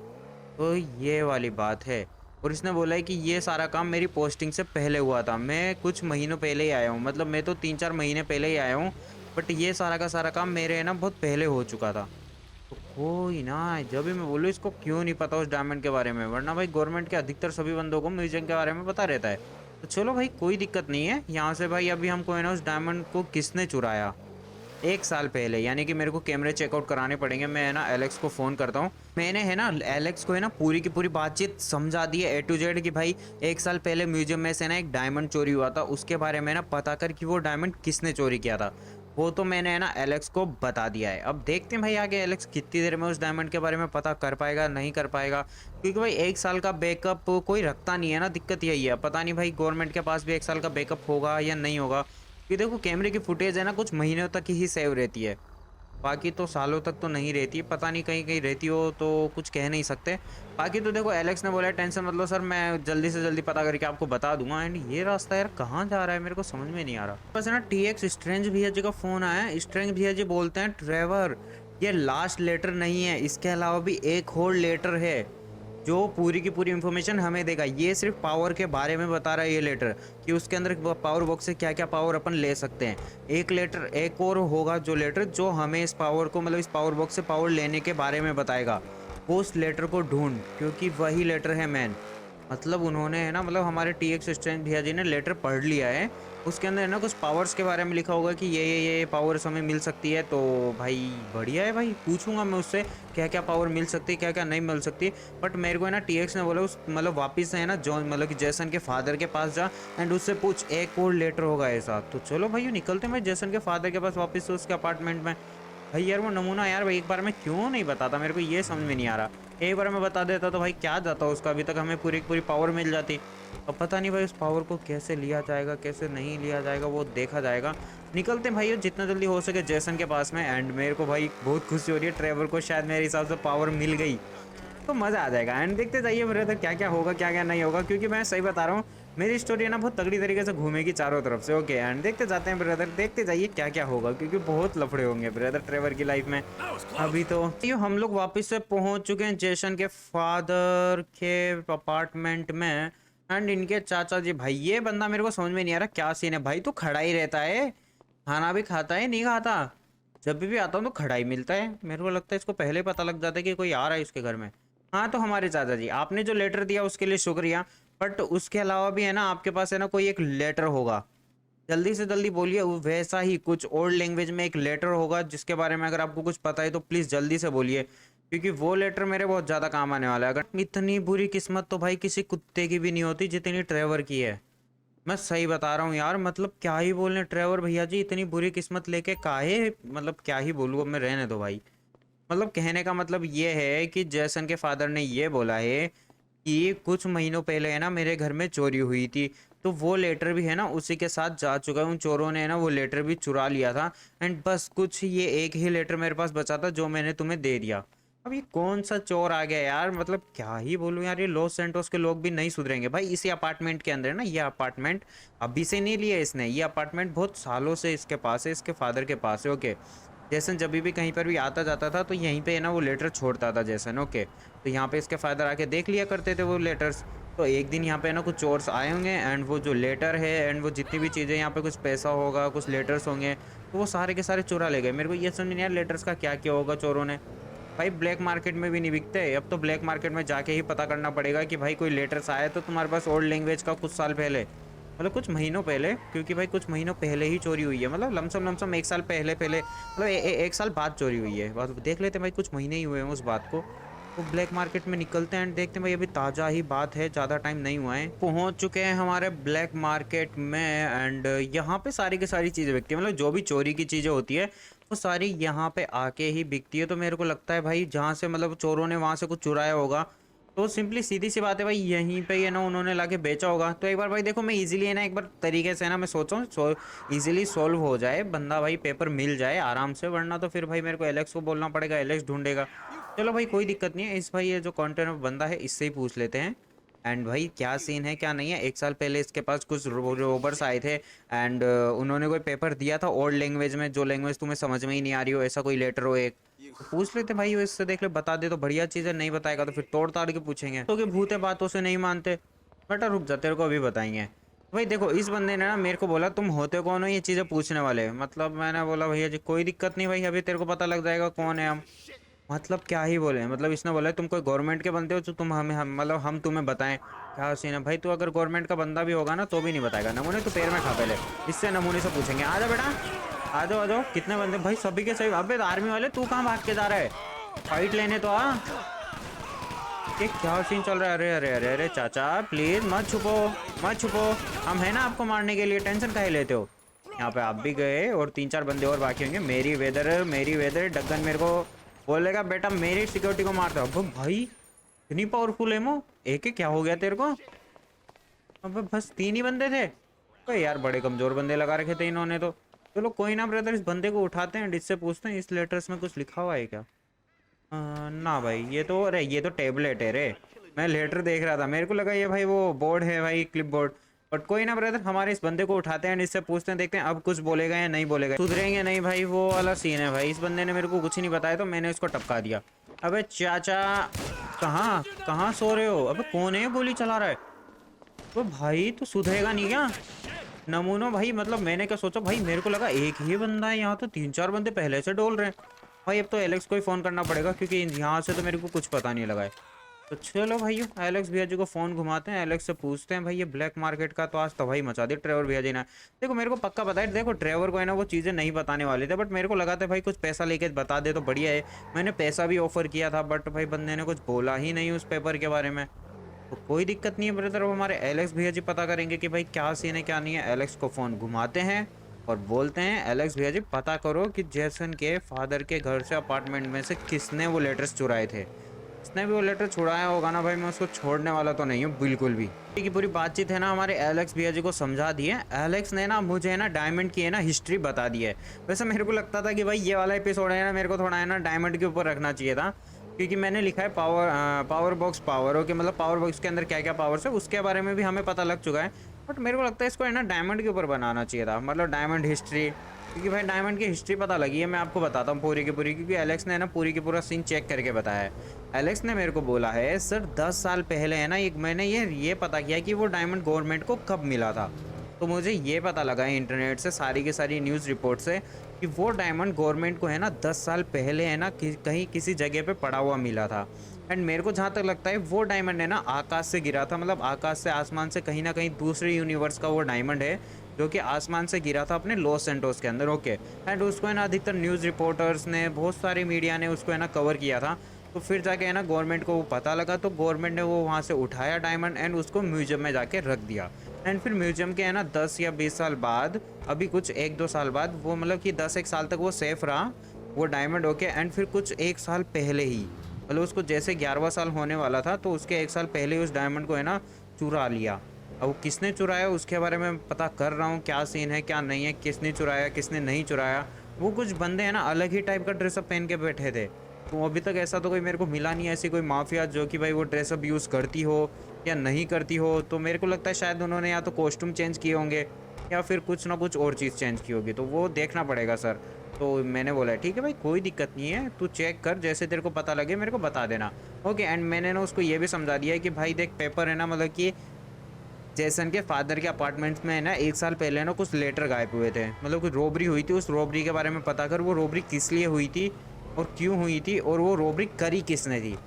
तो ये वाली बात है। और इसने बोला है कि ये सारा काम मेरी पोस्टिंग से पहले हुआ था, मैं कुछ महीनों पहले ही आया हूँ, मतलब मैं तो 3-4 महीने पहले ही आया हूँ, बट ये सारा का सारा काम मेरे है ना बहुत पहले हो चुका था। तो कोई ना, जब भी मैं बोलूँ इसको क्यों नहीं पता उस डायमंड के बारे में, वरना भाई गवर्नमेंट के अधिकतर सभी बंदों को म्यूजियम के बारे में पता रहता है। तो चलो भाई कोई दिक्कत नहीं है, यहाँ से भाई अभी हमको है ना उस डायमंड को किसने चुराया 1 साल पहले, यानी कि मेरे को कैमरे चेकआउट कराने पड़ेंगे। मैं है ना एलेक्स को फ़ोन करता हूँ। मैंने है ना एलेक्स को है ना पूरी की पूरी बातचीत समझा दी है A to Z कि भाई 1 साल पहले म्यूजियम में से ना एक डायमंड चोरी हुआ था, उसके बारे में ना पता कर कि वो डायमंड किसने चोरी किया था। वो तो मैंने है ना एलेक्स को बता दिया है। अब देखते हैं भाई आगे एलेक्स कितनी देर में उस डायमंड के बारे में पता कर पाएगा, नहीं कर पाएगा। क्योंकि भाई 1 साल का बैकअप कोई रखता नहीं है ना, दिक्कत यही है। पता नहीं भाई गवर्नमेंट के पास भी 1 साल का बैकअप होगा या नहीं होगा। क्योंकि देखो कैमरे की फुटेज है ना कुछ महीनों तक ही सेव रहती है, बाकी तो सालों तक तो नहीं रहती। पता नहीं कहीं कहीं रहती हो तो कुछ कह नहीं सकते। बाकी तो देखो एलेक्स ने बोला टेंशन मत लो सर, मैं जल्दी से जल्दी पता करके आपको बता दूंगा। एंड ये रास्ता यार कहाँ जा रहा है मेरे को समझ में नहीं आ रहा। बस है ना TX स्ट्रेंज भैया जी का फोन आया है। स्ट्रेंज भैया जी बोलते हैं ट्रेवर ये लास्ट लेटर नहीं है, इसके अलावा भी एक और लेटर है जो पूरी की पूरी इन्फॉर्मेशन हमें देगा। ये सिर्फ पावर के बारे में बता रहा है ये लेटर, कि उसके अंदर पावर बॉक्स से क्या क्या पावर अपन ले सकते हैं। एक लेटर एक और होगा जो लेटर जो हमें इस पावर को मतलब इस पावर बॉक्स से पावर लेने के बारे में बताएगा। वो उस लेटर को ढूंढ, क्योंकि वही लेटर है मैन। मतलब उन्होंने है ना मतलब हमारे TX स्टैंड भैया जी ने लेटर पढ़ लिया है। उसके अंदर है ना कुछ पावर्स के बारे में लिखा होगा कि ये पावर्स हमें मिल सकती है। तो भाई बढ़िया है भाई, पूछूंगा मैं उससे क्या क्या पावर मिल सकती है क्या क्या नहीं मिल सकती। बट मेरे को है ना TX ने बोला उस मतलब वापस है ना जॉन मतलब कि जेसन के फादर के पास जा एंड उससे पूछ एक और लेटर होगा ऐसा। तो चलो भाई निकलते हैं भाई जेसन के फादर के पास वापस से उसके अपार्टमेंट में। भाई यार वो नमूना यार भाई एक बार में क्यों नहीं बताता, मेरे को ये समझ में नहीं आ रहा। एक बार में बता देता तो भाई क्या जाता उसका, अभी तक हमें पूरी पूरी पावर मिल जाती। अब पता नहीं भाई उस पावर को कैसे लिया जाएगा कैसे नहीं लिया जाएगा वो देखा जाएगा। निकलते हैं भाई जितना जल्दी हो सके जेसन के पास में। एंड मेरे को भाई बहुत खुशी हो रही है, ट्रेवर को शायद मेरे हिसाब से पावर मिल गई तो मज़ा आ जाएगा। एंड देखते जाइए ब्रदर क्या क्या होगा क्या क्या नहीं होगा, क्योंकि मैं सही बता रहा हूँ मेरी स्टोरी है ना बहुत तगड़ी तरीके से घूमेगी चारों तरफ से। ओके एंड देखते जाते हैं ब्रदर, देखते जाइए क्या क्या होगा, क्योंकि बहुत लफड़े होंगे ब्रदर ट्रेवर की लाइफ में। अभी तो ये हम लोग वापस से पहुंच चुके हैं जेसन के फादर के अपार्टमेंट में। एंड इनके चाचा जी, भाई ये बंदा मेरे को समझ में नहीं आ रहा क्या सीन है। भाई तू खड़ा ही रहता है, खाना भी खाता है नहीं खाता, जब भी आता हूँ तो खड़ा ही मिलता है। मेरे को लगता है इसको पहले ही पता लग जाता है कि कोई आ रहा है इसके घर में। हाँ तो हमारे चाचा जी आपने जो लेटर दिया उसके लिए शुक्रिया, बट उसके अलावा भी है ना आपके पास है ना कोई एक लेटर होगा, जल्दी से जल्दी बोलिए। वैसा ही कुछ ओल्ड लैंग्वेज में एक लेटर होगा जिसके बारे में अगर आपको कुछ पता है तो प्लीज़ जल्दी से बोलिए, क्योंकि वो लेटर मेरे बहुत ज़्यादा काम आने वाला है। अगर इतनी बुरी किस्मत तो भाई किसी कुत्ते की भी नहीं होती जितनी ट्रेवर की है। मैं सही बता रहा हूँ यार, मतलब क्या ही बोलने ट्रेवर भैया जी, इतनी बुरी किस्मत लेके काहे मतलब क्या ही बोलूँ अब मैं, रहने दो भाई। मतलब कहने का मतलब ये है कि जैसन के फादर ने ये बोला है कि कुछ महीनों पहले है ना मेरे घर में चोरी हुई थी, तो वो लेटर भी है ना उसी के साथ जा चुका है। उन चोरों ने है ना वो लेटर भी चुरा लिया था। एंड बस कुछ ये एक ही लेटर मेरे पास बचा था जो मैंने तुम्हें दे दिया। अब ये कौन सा चोर आ गया यार, मतलब क्या ही बोलूं यार, ये लॉस सैंटोस के लोग भी नहीं सुधरेंगे भाई। इसी अपार्टमेंट के अंदर है ना, ये अपार्टमेंट अभी से नहीं लिया इसने, ये अपार्टमेंट बहुत सालों से इसके पास है, इसके फादर के पास है। ओके जैसन जब भी कहीं पर भी आता जाता था तो यहीं पे है ना वो लेटर छोड़ता था जैसन। ओके तो यहाँ पे इसके फादर आके देख लिया करते थे वो लेटर्स। तो एक दिन यहाँ पे ना कुछ चोर्स आए होंगे एंड वो जो लेटर है एंड वो जितनी भी चीज़ें यहाँ पे कुछ पैसा होगा कुछ लेटर्स होंगे तो वो सारे के सारे चुरा ले गए। मेरे को ये समझ नहीं यार लेटर्स का क्या किया होगा चोरों ने। भाई ब्लैक मार्केट में भी नहीं बिकते, अब तो ब्लैक मार्केट में जाके ही पता करना पड़ेगा कि भाई कोई लेटर्स आया तो तुम्हारे पास ओल्ड लैंग्वेज का कुछ साल पहले मतलब कुछ महीनों पहले, क्योंकि भाई कुछ महीनों पहले ही चोरी हुई है, मतलब लमसम लमसम 1 साल पहले मतलब 1 साल बाद चोरी हुई है। बात देख लेते हैं भाई, कुछ महीने ही हुए हैं उस बात को। तो ब्लैक मार्केट में निकलते हैं एंड देखते हैं भाई, अभी ताज़ा ही बात है, ज़्यादा टाइम नहीं हुआ है। पहुंच चुके हैं हमारे ब्लैक मार्केट में एंड यहाँ पे सारी की सारी चीज़ें बिकती है, मतलब जो भी चोरी की चीज़ें होती है वो सारी यहाँ पे आके ही बिकती है। तो मेरे को लगता है भाई जहाँ से मतलब चोरों ने वहाँ से कुछ चुराया होगा तो सिंपली सीधी सी बात है भाई यहीं पे ये ना उन्होंने लाके बेचा होगा। तो एक बार भाई देखो मैं इजीली है ना एक बार तरीके से ना मैं सोचा हूँ इजीली सॉल्व हो जाए, बंदा भाई पेपर मिल जाए आराम से, वरना तो फिर भाई मेरे को एलेक्स को बोलना पड़ेगा, एलेक्स ढूंढेगा। चलो भाई कोई दिक्कत नहीं है, इस भाई ये जो कंटेनर बंदा है इससे ही पूछ लेते हैं। एंड भाई क्या सीन है क्या नहीं है। 1 साल पहले इसके पास कुछ रोबर्स आए थे एंड उन्होंने कोई पेपर दिया था ओल्ड लैंग्वेज में, जो लैंग्वेज तुम्हें समझ में ही नहीं आ रही हो, ऐसा कोई लेटर हो एक, तो पूछ लेते भाई वो इससे, देख ले बता दे तो बढ़िया चीज़ है, नहीं बताएगा तो फिर तोड़ ताड़ के पूछेंगे। तो कि भूते बातों से नहीं मानते, बेटा रुक जा तेरे को अभी बताएंगे। भाई देखो इस बंदे ने ना मेरे को बोला तुम होते कौन हो ये चीज़ें पूछने वाले, मतलब मैंने बोला भैया जी कोई दिक्कत नहीं भाई, अभी तेरे को पता लग जाएगा कौन है हम। मतलब क्या ही बोले, मतलब इसने बोला तुम कोई गवर्नमेंट के बंदे हो तो तुम हमें मतलब हम तुम्हें बताएं क्या सीन है। भाई तू अगर गवर्नमेंट का बंदा भी होगा ना तो भी नहीं बताएगा, नमूने तू पैर में खा पहले, इससे नमूने से पूछेंगे। आ जा बेटा आ जाओ कितने बंदे भाई, सभी के सभी। अबे आर्मी वाले तू कहाँ भाग के जा रहा है, फाइट लेने तो आ। ये क्या सीन चल रहा है? अरे अरे अरे अरे चाचा प्लीज मत छुपो, मत छुपो, हम है ना आपको मारने के लिए, टेंशन काहे लेते हो। यहाँ पे आप भी गए और 3-4 बंदे और बाकी होंगे। मेरी वेदर डगन मेरे को बोलेगा बेटा मेरी सिक्योरिटी को मारता हो। भाई इतनी पावरफुल है मो, एक क्या हो गया तेरे को? अब बस 3 ही बंदे थे तो यार, बड़े कमजोर बंदे लगा रखे थे इन्होंने तो। चलो कोई ना ब्रदर, इस बंदे को उठाते हैं, इससे पूछते हैं इस लेटर्स में कुछ लिखा हुआ है क्या। ना भाई, ये तो अरे ये तो टेबलेट है रे। मैं लेटर देख रहा था, मेरे को लगा ये भाई वो बोर्ड है भाई, क्लिप बोर्ड। बट कोई ना ब्रदर, हमारे इस बंदे को उठाते हैं, इससे पूछते हैं, देखते हैं अब कुछ बोलेगा या नहीं बोलेगा, सुधरेंगे नहीं भाई, वो वाला सीन है भाई। इस बंदे ने मेरे को कुछ ही नहीं बताया तो मैंने इसको टपका दिया। अबे चाचा कहाँ कहाँ सो रहे हो? अबे कौन है गोली चला रहा है? तो भाई तो सुधरेगा नहीं क्या नमूनो भाई? मतलब मैंने क्या सोचा भाई, मेरे को लगा एक ही बंदा है, यहाँ तो 3-4 बंदे पहले से डोल रहे हैं भाई। अब तो एलेक्स को ही फ़ोन करना पड़ेगा क्योंकि यहाँ से तो मेरे को कुछ पता नहीं लगा है। तो चलो भाई एलेक्स भैया जी को फ़ोन घुमाते हैं, एलेक्स से पूछते हैं भाई ये ब्लैक मार्केट का तो आज तबाही मचा दी ट्रेवर भैया जी ने। देखो मेरे को पक्का पता है, देखो ट्रेवर को है ना वो चीज़ें नहीं बताने वाले थे, बट मेरे को लगा था भाई कुछ पैसा लेके बता दे तो बढ़िया है। मैंने पैसा भी ऑफर किया था बट भाई बंदे ने कुछ बोला ही नहीं उस पेपर के बारे में। तो कोई दिक्कत नहीं है ब्रदर, अब हमारे एलेक्स भैया जी पता करेंगे कि भाई क्या सीन है क्या नहीं है। एलेक्स को फ़ोन घुमाते हैं और बोलते हैं एलेक्स भैया जी पता करो कि जैसन के फादर के घर से अपार्टमेंट में से किसने वो लेटर्स चुराए थे। जिसने भी वो लेटर छुड़ाया होगा ना भाई, मैं उसको छोड़ने वाला तो नहीं हूँ बिल्कुल भी। की पूरी बातचीत है ना हमारे एलेक्स भैया जी को समझा दी है। एलेक्स ने ना मुझे है ना डायमंड की है ना हिस्ट्री बता दी है। वैसे मेरे को लगता था कि भाई ये वाला एपिसोड है ना मेरे को थोड़ा है ना डायमंड के ऊपर रखना चाहिए था, क्योंकि मैंने लिखा है पावर बॉक्स पावर, ओके, मतलब पावर बॉक्स के अंदर क्या क्या पावर्स है उसके बारे में भी हमें पता लग चुका है। बट मेरे को लगता है इसको है ना डायमंड के ऊपर बनाना चाहिए था, मतलब डायमंड हिस्ट्री, क्योंकि भाई डायमंड की हिस्ट्री पता लगी है। मैं आपको बताता हूँ पूरी की पूरी, क्योंकि एलेक्स ने ना पूरी की पूरा सीन चेक करके बताया है। एलेक्स ने मेरे को बोला है सर 10 साल पहले है ना एक मैंने ये पता किया कि वो डायमंड गवर्नमेंट को कब मिला था। तो मुझे ये पता लगा है इंटरनेट से, सारी की सारी न्यूज़ रिपोर्ट से, कि वो डायमंड गवर्नमेंट को है ना 10 साल पहले है ना कहीं किसी जगह पे पड़ा हुआ मिला था। एंड मेरे को जहाँ तक लगता है वो डायमंड है ना आकाश से गिरा था, मतलब आकाश से आसमान से कहीं ना कहीं दूसरे यूनिवर्स का वो डायमंड है जो कि आसमान से गिरा था अपने लॉस एंटोस के अंदर, ओके। एंड उसको है ना अधिकतर न्यूज़ रिपोर्टर्स ने, बहुत सारी मीडिया ने उसको है ना कवर किया था। तो फिर जाके है ना गवर्नमेंट को वो पता लगा, तो गवर्नमेंट ने वो वहाँ से उठाया डायमंड एंड उसको म्यूजियम में जाके रख दिया। एंड फिर म्यूजियम के है ना 10 या 20 साल बाद, अभी कुछ 1-2 साल बाद वो, मतलब कि 10-1 साल तक वो सेफ रहा वो डायमंड, ओके। एंड फिर कुछ 1 साल पहले ही, मतलब उसको जैसे 11वां साल होने वाला था तो उसके 1 साल पहले ही उस डायमंड को है ना चुरा लिया। अब वो किसने चुराया उसके बारे में पता कर रहा हूँ, क्या सीन है क्या नहीं है, किसने चुराया किसने नहीं चुराया। वो कुछ बंदे हैं ना अलग ही टाइप का ड्रेसअप पहन के बैठे थे, तो अभी तक ऐसा तो कोई मेरे को मिला नहीं है, ऐसी कोई माफिया जो कि भाई वो ड्रेसअप यूज़ करती हो या नहीं करती हो। तो मेरे को लगता है शायद उन्होंने या तो कॉस्ट्यूम चेंज किए होंगे या फिर कुछ ना कुछ और चीज़ चेंज की होगी, तो वो देखना पड़ेगा सर। तो मैंने बोला ठीक है भाई कोई दिक्कत नहीं है, तू चेक कर, जैसे तेरे को पता लगे मेरे को बता देना, ओके। एंड मैंने ना उसको ये भी समझा दिया है कि भाई देख पेपर है ना, मतलब कि जैसन के फादर के अपार्टमेंट्स में है ना 1 साल पहले ना कुछ लेटर गायब हुए थे, मतलब कुछ रॉबरी हुई थी, उस रॉबरी के बारे में पता कर, वो रॉबरी किस लिए हुई थी और क्यों हुई थी और वो रॉबरी करी किसने थी,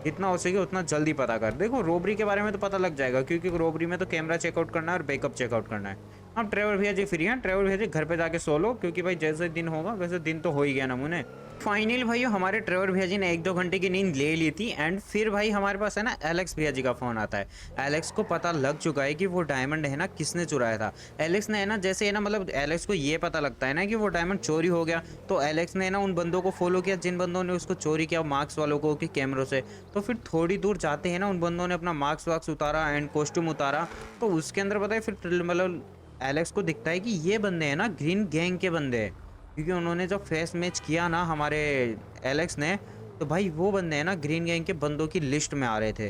जितना हो सके उतना जल्दी पता कर। देखो रॉबरी के बारे में तो पता लग जाएगा क्योंकि रॉबरी में तो कैमरा चेकआउट करना है और बैकअप चेकआउट करना है। हम ट्रेवर भैया जी फ्री हैं, ट्रेवर भैया जी घर पे जाके सो लो, क्योंकि भाई जैसे दिन होगा वैसे दिन तो हो ही गया नमूने। फाइनली भाई हमारे ट्रेवर भैया जी ने 1-2 घंटे की नींद ले ली थी एंड फिर भाई हमारे पास है ना एलेक्स भैया जी का फ़ोन आता है। एलेक्स को पता लग चुका है कि वो डायमंड है ना किसने चुराया था। एलेक्स ने है ना जैसे है ना, मतलब एलेक्स को ये पता लगता है ना कि वो डायमंड चोरी हो गया, तो एलेक्स ने ना उन बंदों को फॉलो किया जिन बंदों ने उसको चोरी किया, मार्क्स वालों को कि कैमरों से। तो फिर थोड़ी दूर जाते हैं ना उन बंदों ने अपना मार्क्स वार्क्स उतारा एंड कॉस्ट्यूम उतारा, तो उसके अंदर पता है फिर मतलब एलेक्स को दिखता है कि ये बंदे हैं ना ग्रीन गैंग के बंदे हैं, क्योंकि उन्होंने जब फेस मैच किया ना हमारे एलेक्स ने, तो भाई वो बंदे हैं ना ग्रीन गैंग के बंदों की लिस्ट में आ रहे थे।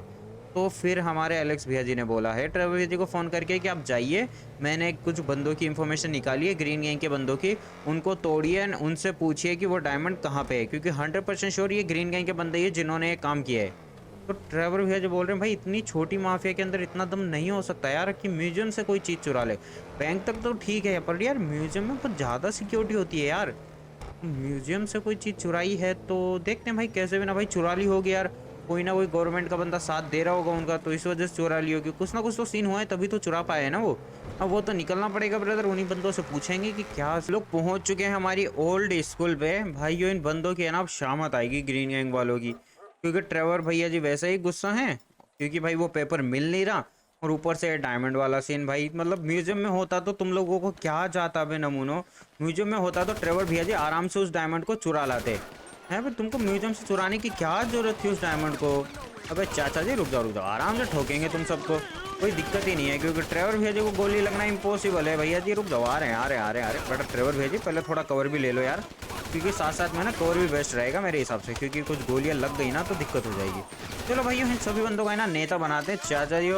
तो फिर हमारे एलेक्स भैया जी ने बोला है ट्रेवर भैया जी को फ़ोन करके कि आप जाइए, मैंने कुछ बंदों की इन्फॉर्मेशन निकाली है ग्रीन गैंग के बंदों की, उनको तोड़िए एंड उनसे पूछिए कि वो डायमंड कहाँ पे है, क्योंकि 100% श्योर ये ग्रीन गैंग के बंदे ही है जिन्होंने ये काम किया है। तो ट्रेवर भैया जो बोल रहे हैं भाई इतनी छोटी माफिया के अंदर इतना दम नहीं हो सकता यार कि म्यूजियम से कोई चीज़ चुरा ले। बैंक तक तो ठीक है पर यार म्यूजियम में बहुत ज़्यादा सिक्योरिटी होती है यार। म्यूजियम से कोई चीज़ चुराई है तो देखते हैं भाई, कैसे भी ना भाई चुरा ली होगी यार। कोई ना कोई गवर्नमेंट का बंदा साथ दे रहा होगा उनका, तो इस वजह से चुरा लियो कि कुछ ना कुछ तो सीन हुआ है तभी तो चुरा पाए है ना वो। अब वो तो निकलना पड़ेगा ब्रदर, उन्हीं बंदों से पूछेंगे कि क्या। लोग पहुंच चुके हैं हमारी ओल्ड स्कूल पे भाइयों। इन बंदों की है ना अब शामत आएगी ग्रीन गैंग वालों की, क्योंकि ट्रेवर भैया जी वैसे ही गुस्सा हैं, क्योंकि भाई वो पेपर मिल नहीं रहा। और ऊपर से डायमंड वाला सीन भाई, मतलब म्यूजियम में होता तो तुम लोगों को क्या जाता बे नमूनो। म्यूजियम में होता तो ट्रेवर भैया जी आराम से उस डायमंड को चुरा लाते हैं। भाई तुमको म्यूजियम से चुराने की क्या जरूरत थी उस डायमंड को। अबे चाचा जी रुक जाओ, आराम से ठोकेंगे तुम सबको, कोई दिक्कत ही नहीं है, क्योंकि ट्रेवर भैया जी को गोली लगना इम्पॉसिबल है। भैया जी रुक जाओ, आ रहे हैं आ रहे हैं आ रहे हैं आ रहे हैं। बट ट्रेवर भैया जी पहले थोड़ा कवर भी ले लो यार, क्योंकि साथ साथ में ना कवर भी बेस्ट रहेगा मेरे हिसाब से, क्योंकि कुछ गोलियां लग गई ना तो दिक्कत हो जाएगी। चलो भाइयों इन सभी बंदों का है ना नेता बनाते हैं। चाचा जी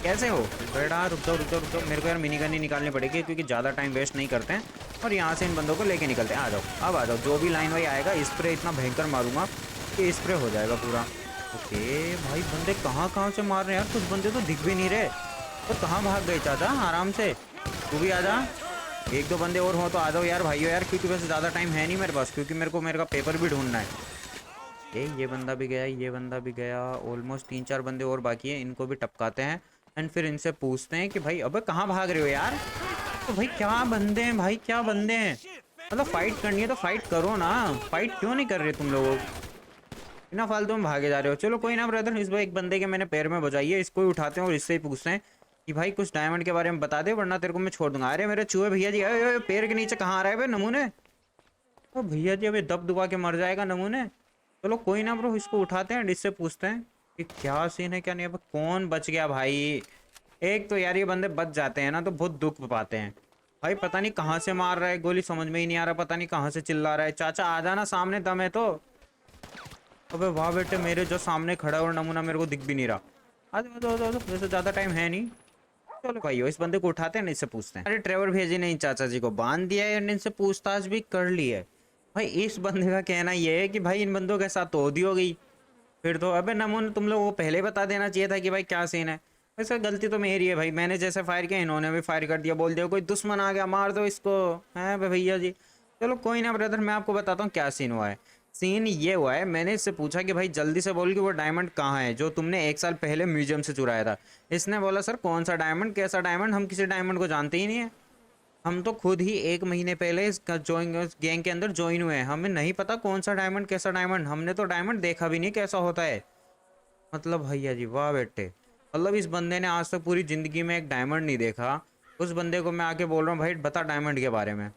कैसे हो बेटा, रुक जाओ रुक जाओ रुक जाओ, मेरे को यार मिनी गन ही निकालनी पड़ेगी, क्योंकि ज़्यादा टाइम वेस्ट नहीं करते हैं और यहाँ से इन बंदों को लेके निकलते हैं। आ जाओ अब आ जाओ, जो भी लाइन वाई आएगा स्प्रे इतना भयंकर मारूंगा कि स्प्रे हो जाएगा पूरा। ओके भाई बंदे कहाँ कहाँ से मार रहे हैं यार, कुछ बंदे तो दिख भी नहीं रहे। तो कहाँ भाग गए चाचा, आराम से तू भी आ जा। एक दो बंदे और हो तो आ जाओ यार भाइयों यार, क्योंकि वैसे ज़्यादा टाइम है नहीं मेरे पास, क्योंकि मेरे को मेरा पेपर भी ढूंढना है। ये बंदा भी गया, ये बंदा भी गया, ऑलमोस्ट 3-4 बंदे और बाकी हैं, इनको भी टपकाते हैं एंड फिर इनसे पूछते हैं कि भाई अबे कहाँ भाग रहे हो यार। तो भाई क्या बंदे हैं भाई, क्या बंदे हैं, मतलब फाइट करनी है तो फाइट करो ना, फाइट क्यों नहीं कर रहे तुम लोग, बिना फालतू में भागे जा रहे हो। चलो कोई ना ब्रदर, इस बार एक बंदे के मैंने पैर में बजाई है, इसको ही उठाते हैं और इससे ही पूछते हैं कि भाई कुछ डायमंड के बारे में बता दे, वरना तेरे को मैं छोड़ दूंगा। अरे मेरे चूहे भैया जी, अरे पैर के नीचे कहाँ आ रहा है भाई नमूने, तो भैया जी अभी दब दुबा के मर जाएगा नमूने। चलो कोई ना ब्रो, इसको उठाते हैं, इससे पूछते हैं कि क्या सीन है क्या नहीं है। कौन बच गया भाई, एक तो यार ये बंदे बच जाते हैं ना तो बहुत दुख पाते हैं भाई, पता नहीं कहाँ से मार रहा है गोली, समझ में ही नहीं आ रहा, पता नहीं कहाँ से चिल्ला रहा है। चाचा आ जाना सामने, दम है तो। अबे वाह बेटे, मेरे जो सामने खड़ा और नमूना मेरे को दिख भी नहीं रहा। आ जाओ आ जाओ आ जाओ, वैसे ज़्यादा टाइम है नहीं। चलो भाई इस बंदे को उठाते हैं, इससे पूछते हैं। अरे ट्रेवर भैया जी ने इन चाचा जी को बांध दिया है और इनसे पूछताछ भी कर ली है। भाई इस बंदे का कहना ये है कि भाई इन बंदों के साथ तो होदी हो गई, फिर तो अबे नमून तुम लोगों को पहले बता देना चाहिए था कि भाई क्या सीन है। वैसे गलती तो मेरी है भाई, मैंने जैसे फायर किया इन्होंने भी फायर कर दिया, बोल दिया कोई दुश्मन आ गया मार दो इसको, है भैया जी। चलो कोई ना ब्रदर, मैं आपको बताता हूँ क्या सीन हुआ है। सीन ये हुआ है, मैंने इससे पूछा कि भाई जल्दी से बोल कि वो डायमंड कहाँ है जो तुमने 1 साल पहले म्यूजियम से चुराया था। इसने बोला सर कौन सा डायमंड, कैसा डायमंड, हम किसी डायमंड को जानते ही नहीं है, हम तो खुद ही 1 महीने पहले इस गैंग के अंदर ज्वाइन हुए हैं, हमें नहीं पता कौन सा डायमंड कैसा डायमंड, हमने तो डायमंड देखा भी नहीं कैसा होता है। मतलब भैया जी वाह बेटे, मतलब इस बंदे ने आज तक पूरी ज़िंदगी में एक डायमंड नहीं देखा, उस बंदे को मैं आके बोल रहा हूँ भाई बता डायमंड के बारे में।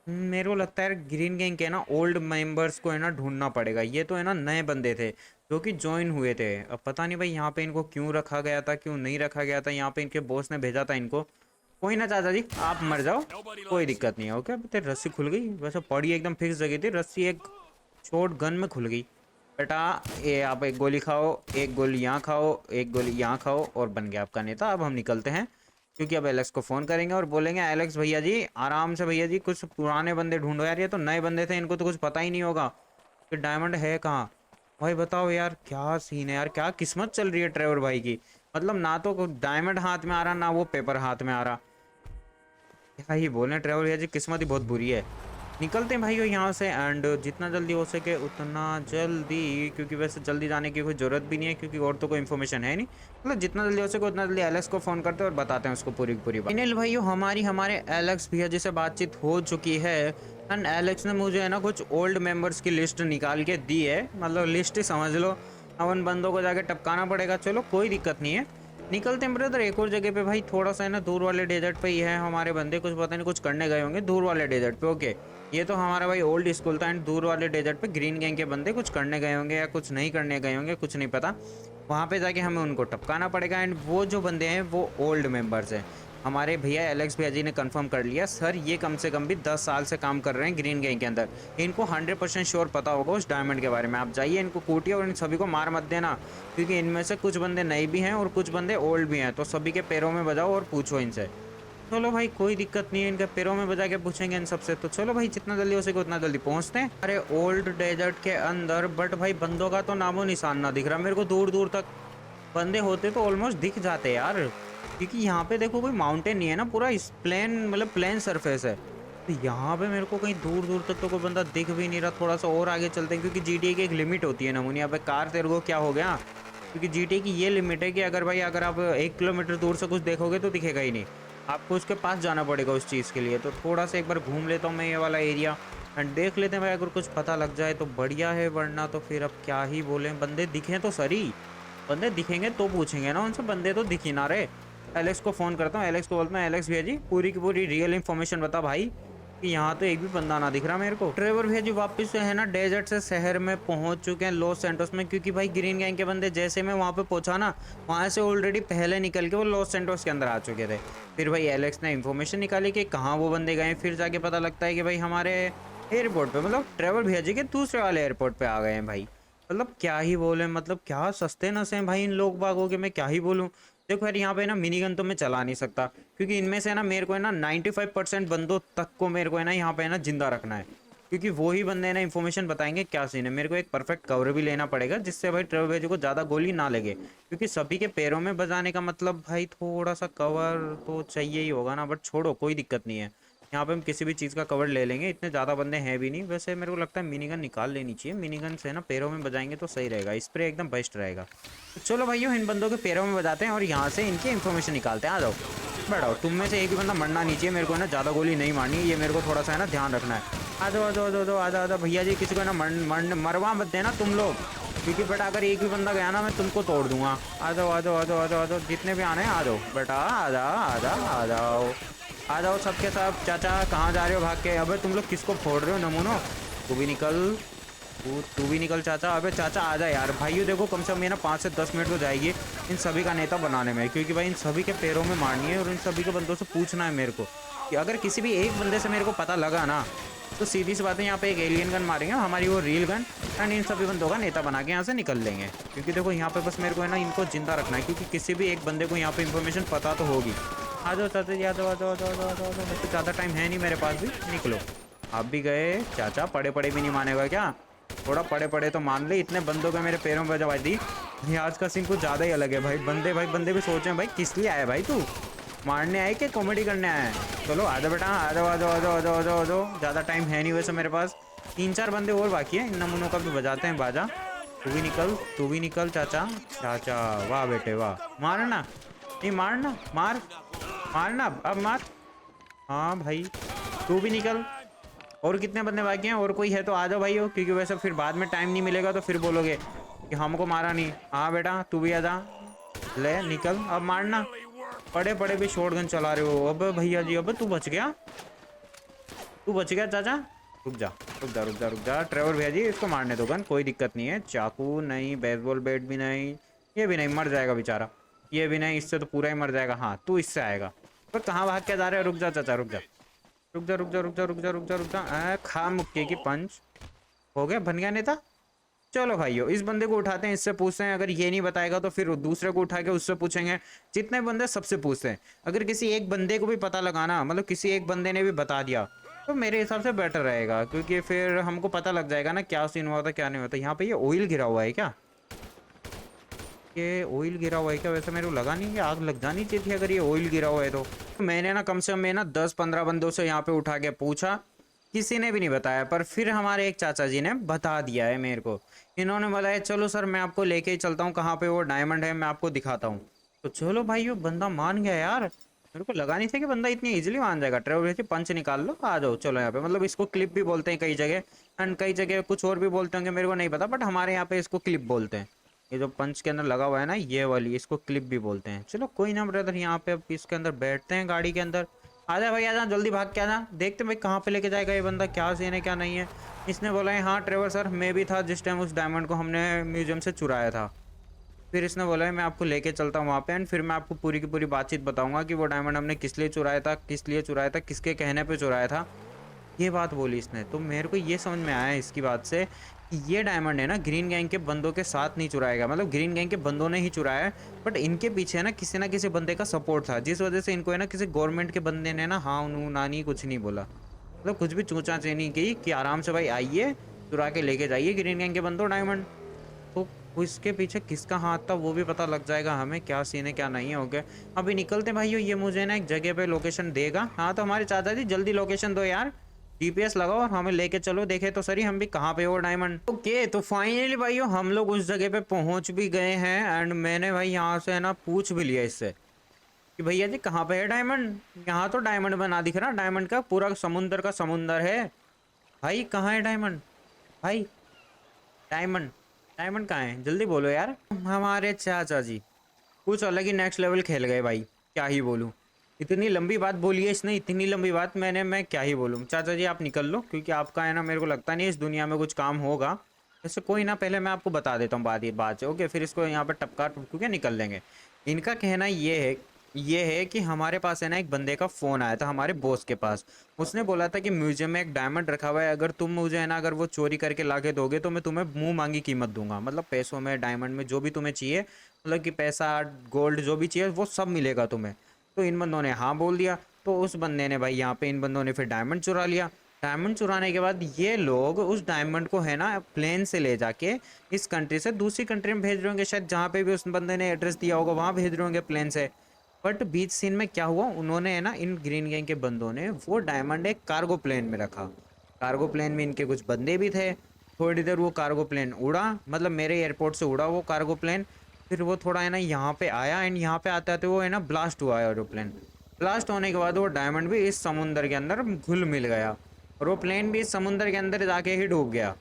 मेरे को लगता है ग्रीन गैंग के ना ओल्ड मेंबर्स को है ना ढूंढना पड़ेगा, ये तो है ना नए बंदे थे जो कि ज्वाइन हुए थे। अब पता नहीं भाई यहाँ पे इनको क्यों रखा गया था, क्यों नहीं रखा गया था, यहाँ पे इनके बॉस ने भेजा था इनको। कोई ना चाचा जी आप मर जाओ, कोई दिक्कत नहीं है। ओके तेरी रस्सी खुल गई, वैसे पड़ी एकदम फिक्स जगह थी रस्सी, एक शॉर्ट गन में खुल गई। बेटा ये आप एक गोली खाओ, एक गोली यहाँ खाओ, एक गोली यहाँ खाओ और बन गया आपका नेता। अब हम निकलते हैं, क्योंकि अब एलेक्स को फ़ोन करेंगे और बोलेंगे एलेक्स भैया जी आराम से, भैया जी कुछ पुराने बंदे ढूंढो यार, ये तो नए बंदे थे, इनको तो कुछ पता ही नहीं होगा कि डायमंड है कहाँ। भाई बताओ यार क्या सीन है यार, क्या किस्मत चल रही है ट्रेवर भाई की, मतलब ना तो डायमंड हाथ में आ रहा ना वो पेपर हाथ में आ रहा। क्या ही बोलें ट्रेवर भैया जी, किस्मत ही बहुत बुरी है। निकलते हैं भाइयों यहाँ से, एंड जितना जल्दी हो सके उतना जल्दी, क्योंकि वैसे जल्दी जाने की कोई ज़रूरत भी नहीं है, क्योंकि और तो कोई इन्फॉर्मेशन है नहीं, मतलब जितना जल्दी हो सके उतना जल्दी एलेक्स को फ़ोन करते हैं और बताते हैं उसको पूरी की पूरी बात। फाइनल भाइयों हमारे एलेक्स भैया जी से बातचीत हो चुकी है, एंड एलेक्स ने मुझे है ना कुछ ओल्ड मेम्बर्स की लिस्ट निकाल के दी है, मतलब लिस्ट ही समझ लो, अब उन बंदों को जाके टपकाना पड़ेगा। चलो कोई दिक्कत नहीं है, निकलते हैं ब्रदर एक और जगह पे भाई, थोड़ा सा है ना दूर वाले डेजर्ट पे ही है हमारे बंदे, कुछ पता नहीं कुछ करने गए होंगे दूर वाले डेजर्ट पे। ओके ये तो हमारा भाई ओल्ड स्कूल था, एंड दूर वाले डेजर्ट पे ग्रीन गैंग के बंदे कुछ करने गए होंगे या कुछ नहीं करने गए होंगे, कुछ नहीं पता। वहाँ पे जाके हमें उनको टपकाना पड़ेगा, एंड वो जो बंदे हैं वो ओल्ड मेंबर्स हैं। हमारे भैया एलेक्स भैया जी ने कंफर्म कर लिया सर, ये कम से कम भी 10 साल से काम कर रहे हैं ग्रीन गैंग के अंदर, इनको 100% श्योर पता होगा उस डायमंड के बारे में। आप जाइए इनको कूटिए और इन सभी को मार मत देना, क्योंकि इनमें से कुछ बंदे नए भी हैं और कुछ बंदे ओल्ड भी हैं, तो सभी के पैरों में बजाओ और पूछो इनसे। चलो भाई कोई दिक्कत नहीं है, इनके पैरों में बजा के पूछेंगे इन सबसे। तो चलो भाई जितना जल्दी हो सके उतना जल्दी पहुंचते हैं। अरे ओल्ड डेजर्ट के अंदर, बट भाई बंदों का तो नामो निशान ना दिख रहा मेरे को, दूर दूर तक बंदे होते तो ऑलमोस्ट दिख जाते यार, क्योंकि यहाँ पे देखो कोई माउंटेन नहीं है ना, पूरा इस प्लेन मतलब प्लेन सरफेस है, तो यहाँ पे मेरे को कहीं दूर दूर तक तो कोई बंदा दिख भी नहीं रहा। थोड़ा सा और आगे चलते हैं क्योंकि जीटीए की एक लिमिट होती है नमूनी। यहाँ पे कार तेरे को क्या हो गया, क्योंकि जीटीए की ये लिमिट है कि अगर भाई अगर आप 1 किलोमीटर दूर से कुछ देखोगे तो दिखेगा ही नहीं, आपको उसके पास जाना पड़ेगा उस चीज़ के लिए। तो थोड़ा सा एक बार घूम लेता हूँ मैं ये वाला एरिया एंड देख लेते हैं भाई, अगर कुछ पता लग जाए तो बढ़िया है, वरना तो फिर अब क्या ही बोलें। बंदे दिखें तो सही, बंदे दिखेंगे तो पूछेंगे ना उनसे, बंदे तो दिख ही ना रहे। एलेक्स को फ़ोन करता हूँ, एलेक्स को बोलता हूँ, एलेक्स भैया जी पूरी की पूरी रियल इन्फॉर्मेशन बता भाई कि यहाँ तो एक भी बंदा ना दिख रहा मेरे को। ट्रेवर भैया जी वापस से है ना डेजर्ट से शहर में पहुंच चुके हैं लॉस सैंटोस में, क्योंकि भाई ग्रीन गैंग के बंदे जैसे मैं वहाँ पे पहुंचा ना, वहाँ से ऑलरेडी पहले निकल के वो लॉस सैंटोस के अंदर आ चुके थे। फिर भाई एलेक्स ने इन्फॉर्मेशन निकाली कि कहाँ वो बंदे गए, फिर जाके पता लगता है कि भाई हमारे एयरपोर्ट पे, मतलब ट्रेवर भैया जी के दूसरे वाले एयरपोर्ट पे आ गए हैं भाई। मतलब क्या ही बोले, मतलब क्या सस्ते नशे हैं भाई इन लोग बागों के, मैं क्या ही बोलूँ। देखो यार यहाँ पे ना मिनी गन तो मैं चला नहीं सकता, क्योंकि इनमें से ना मेरे को है ना 95% बंदों तक को मेरे को है ना यहाँ पे है ना जिंदा रखना है, क्योंकि वो ही बंदे ना इन्फॉर्मेशन बताएंगे क्या सीन है। मेरे को एक परफेक्ट कवर भी लेना पड़ेगा जिससे भाई ट्रेवर भेजो को ज़्यादा गोली ना लगे, क्योंकि सभी के पैरों में बजाने का मतलब भाई थोड़ा सा कवर तो चाहिए ही होगा ना। बट छोड़ो कोई दिक्कत नहीं है, यहाँ पे हम किसी भी चीज़ का कवर ले लेंगे, इतने ज़्यादा बंदे हैं भी नहीं। वैसे मेरे को लगता है मिनी गन निकाल लेनी चाहिए, मिनी गन से ना पैरों में बजाएंगे तो सही रहेगा, स्प्रे एकदम बेस्ट रहेगा। तो चलो भाइयों इन बंदों के पैरों में बजाते हैं और यहाँ से इनकी इन्फॉर्मेशन निकालते हैं। आ जाओ बैठाओ, तुम में से एक भी बंदा मरना नहीं चाहिए, मेरे को है ना ज़्यादा गोली नहीं मारनी, ये मेरे को थोड़ा सा है ना ध्यान रखना है। आ जाओ आ जाओ आ जाओ आ जाओ आ जाओ भैया जी, किसी को ना मरवा मत देना तुम लोग, क्योंकि बेटा अगर एक भी बंदा गया ना मैं तुमको तोड़ दूंगा। आ जाओ आ जाओ आ जाओ आ जाओ आ जाओ, जितने भी आने हैं आ जाओ बेटा, आ जाओ आ जाओ आ जाओ आ जाओ सबके सब। चाचा कहाँ जा रहे हो भाग के, अबे तुम लोग किसको फोड़ रहे हो नमूनो, तू भी निकल, तू भी निकल चाचा। अबे चाचा आ जा यार। भाइयों देखो कम से कम ये ना 5 से 10 मिनट तो जाएगी इन सभी का नेता बनाने में, क्योंकि भाई इन सभी के पैरों में मारनी है और इन सभी के बंदों से पूछना है मेरे को कि अगर किसी भी एक बंदे से मेरे को पता लगा ना, तो सीधी सी बात है यहाँ पे एक एलियन गन मारेंगे हमारी वो रियल गन, एंड इन सभी बंदों का नेता बना के यहाँ से निकल लेंगे। क्योंकि देखो यहाँ पे बस मेरे को है ना इनको जिंदा रखना है, क्योंकि किसी भी एक बंदे को यहाँ पे इन्फॉर्मेशन पता तो होगी। आ जाओ चाचा जी, आ जाओ आ जाओ आ जाओ आ जाओ आ जाओ। वैसे ज़्यादा टाइम है नहीं मेरे पास भी, निकलो। आप भी गए चाचा, पड़े पड़े भी नहीं मानेगा क्या, थोड़ा पड़े पड़े तो मान ले। इतने बंदों के मेरे पैरों में जवाब दी, ये आज का सीन कुछ ज़्यादा ही अलग है भाई। बंदे भी सोच रहे हैं भाई किस लिए आया भाई, तू मारने आए कि कॉमेडी करने आया है। चलो आ जाओ बेटा, आ जाओ आ जाओ आ जाओ आ जाओ आ जाओ आ जाओ। ज़्यादा टाइम है नहीं वैसे मेरे पास, 3-4 बंदे और बाकी है, इन नमूनों का भी बजाते हैं बाजा। तू भी निकल चाचा, चाचा वाह बेटे वाह। मारना नहीं, मारना मारना अब मार। हाँ भाई तू भी निकल। और कितने बंदे बाकी हैं, और कोई है तो आ जाओ भाई हो, क्योंकि वैसे फिर बाद में टाइम नहीं मिलेगा तो फिर बोलोगे कि हमको मारा नहीं। हाँ बेटा तू भी आ जा, ले निकल अब मारना। पड़े पड़े भी शॉटगन चला रहे हो। अब भैया जी अब तू बच गया चाचा। रुक जा रुक जा रुक जा रुक जा ट्रेवर भैया जी, इसको मारने दो गन, कोई दिक्कत नहीं है। चाकू नहीं, बेसबॉल बैट भी नहीं, ये भी नहीं, मर जाएगा बेचारा। ये भी नहीं, इससे तो पूरा ही मर जाएगा। हाँ तू इससे आएगा। पर कहाँ भाग के जा रहे हो, रुक जा चाचा रुक जा रुक जा रुक जा रुक जा रुक जा रुक जा रुक जा। खा मुक्के की पंच हो गया, बन गया नेता। चलो भाइयों इस बंदे को उठाते हैं, इससे पूछते हैं, अगर ये नहीं बताएगा तो फिर दूसरे को उठा के उससे पूछेंगे। जितने बंदे सबसे पूछते हैं, अगर किसी एक बंदे को भी पता लगाना, मतलब किसी एक बंदे ने भी बता दिया तो मेरे हिसाब से बेटर रहेगा, क्योंकि फिर हमको पता लग जाएगा ना क्या सीन हुआ था क्या नहीं होता। यहाँ पे ये ऑयल गिरा हुआ है क्या, ये ऑयल गिरा हुआ है क्या, वैसे मेरे को लगा नहीं कि आग लग जानी चाहिए थी अगर ये ऑयल गिरा हुआ है तो। मैंने ना कम से कम 10-15 बंदों से यहाँ पे उठा के पूछा, किसी ने भी नहीं बताया। पर फिर हमारे एक चाचा जी ने बता दिया है मेरे को, इन्होंने बोला है चलो सर मैं आपको लेके ही चलता हूँ, कहाँ पे वो डायमंड है मैं आपको दिखाता हूँ। तो चलो भाई वो बंदा मान गया यार, मेरे को लगा नहीं था कि बंदा इतनी इजीली मान जाएगा। ट्रेवल पंच निकाल लो, आ जाओ चलो यहाँ पे। मतलब इसको क्लिप भी बोलते हैं कई जगह, एंड कई जगह कुछ और भी बोलते होंगे, मेरे को नहीं पता, बट हमारे यहाँ पे इसको क्लिप बोलते हैं। ये जो पंच के अंदर लगा हुआ है ना ये वाली, इसको क्लिप भी बोलते हैं। चलो कोई ना ब्रदर, यहाँ पे अब इसके अंदर बैठते हैं गाड़ी के अंदर। आजा भाई आजा, जल्दी भाग के आजा। देखते भाई कहाँ पे लेके जाएगा ये बंदा, क्या सीन है क्या नहीं है। इसने बोला है हाँ ट्रेवर सर मैं भी था जिस टाइम उस डायमंड को हमने म्यूजियम से चुराया था। फिर इसने बोला है मैं आपको लेके चलता हूँ वहाँ पे, एंड फिर मैं आपको पूरी की पूरी बातचीत बताऊंगा कि वो डायमंड हमने किस लिए चुराया था, किसके कहने पे चुराया था। ये बात बोली इसने, तो मेरे को ये समझ में आया इसकी बात से कि ये डायमंड है ना ग्रीन गैंग के बंदों के साथ नहीं चुराएगा, मतलब ग्रीन गैंग के बंदों ने ही चुराया है, बट इनके पीछे ना किसी बंदे का सपोर्ट था, जिस वजह से इनको है ना किसी गवर्नमेंट के बंदे ने ना हाँ नू नानी कुछ नहीं बोला, मतलब कुछ भी चूचा चेनी की कि आराम से भाई आइए चुरा के लेके जाइए ग्रीन गैंग के बंदों डायमंड। तो उसके पीछे किसका हाथ था वो भी पता लग जाएगा हमें, क्या सीन है क्या नहीं है। ओके अभी निकलते हैं भाइयों, ये मुझे ना एक जगह पे लोकेशन देगा। हाँ तो हमारे चाचा जी जल्दी लोकेशन दो यार, जीपीएस लगाओ और हमें लेके चलो, देखे तो सही हम भी कहाँ पे हो डायमंड। ओके तो फाइनली भाइयों हम लोग उस जगह पे पहुंच भी गए हैं एंड मैंने भाई यहाँ से है ना पूछ भी लिया इससे कि भैया जी कहाँ पे है डायमंड। यहाँ तो डायमंड बना दिख रहा, डायमंड का पूरा समुंदर का समुंदर है। भाई कहाँ है डायमंड, भाई डायमंड, डायमंड कहाँ है जल्दी बोलो यार। हमारे चाचा जी कुछ अलग ही नेक्स्ट लेवल खेल गए भाई, क्या ही बोलूँ। इतनी लंबी बात बोली है इसने, इतनी लंबी बात मैं क्या ही बोलूँ। चाचा जी आप निकल लो क्योंकि आपका है ना मेरे को लगता नहीं इस दुनिया में कुछ काम होगा। वैसे कोई ना, पहले मैं आपको बता देता हूँ बात से। ओके फिर इसको यहाँ पर टपका टपकू के निकल लेंगे। इनका कहना ये है कि हमारे पास है ना एक बंदे का फ़ोन आया था हमारे बॉस के पास। उसने बोला था कि म्यूजियम में एक डायमंड रखा हुआ है, अगर तुम मुझे है ना अगर वो चोरी करके ला के दोगे तो मैं तुम्हें मुंह मांगी कीमत दूंगा, मतलब पैसों में डायमंड में जो भी तुम्हें चाहिए, मतलब कि पैसा गोल्ड जो भी चाहिए वो सब मिलेगा तुम्हें। तो इन बंदों ने हाँ बोल दिया। तो उस बंदे ने भाई यहाँ पे इन बंदों ने फिर डायमंड चुरा लिया। डायमंड चुराने के बाद ये लोग उस डायमंड को है ना प्लेन से ले जाके इस कंट्री से दूसरी कंट्री में भेज रहे होंगे, शायद जहाँ पे भी उस बंदे ने एड्रेस दिया होगा वहाँ भेज रहे होंगे प्लेन से। बट बीच सीन में क्या हुआ, उन्होंने है ना इन ग्रीन गैंग के बंदों ने वो डायमंड एक कार्गो प्लेन में रखा। कार्गो प्लेन में इनके कुछ बंदे भी थे। थोड़ी देर वो कार्गो प्लेन उड़ा, मतलब मेरे एयरपोर्ट से उड़ा वो कार्गो प्लेन। फिर वो थोड़ा है ना यहाँ पे आया एंड यहाँ पे आते आते वो है ना ब्लास्ट हुआ एरोप्लेन। ब्लास्ट होने के बाद वो डायमंड भी इस समुंदर के अंदर घुल मिल गया और वो प्लेन भी इस समुंदर के अंदर जाके ही डूब गया।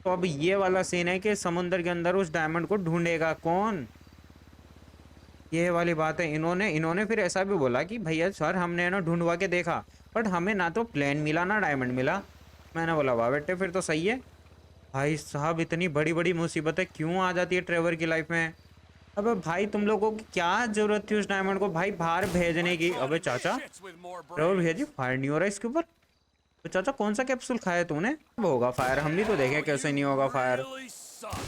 तो अब ये वाला सीन है कि समुंदर के अंदर उस डायमंड को ढूंढेगा कौन, ये वाली बात है। इन्होंने इन्होंने फिर ऐसा भी बोला कि भैया सर हमने ना ढूंढवा के देखा बट हमें ना तो प्लेन मिला ना डायमंड मिला। मैंने बोला वाह बेटे फिर तो सही है। भाई साहब इतनी बड़ी बड़ी मुसीबतें क्यों आ जाती है ट्रेवर की लाइफ में। अबे भाई तुम लोगों की क्या जरूरत थी उस डायमंड को भाई बाहर भेजने की। अबे चाचा ट्रेवर भैया जी फायर नहीं हो रहा इसके ऊपर। तो चाचा कौन सा कैप्सूल खाया तूने, अब होगा फायर, हम भी तो देखे कैसे नहीं होगा फायर।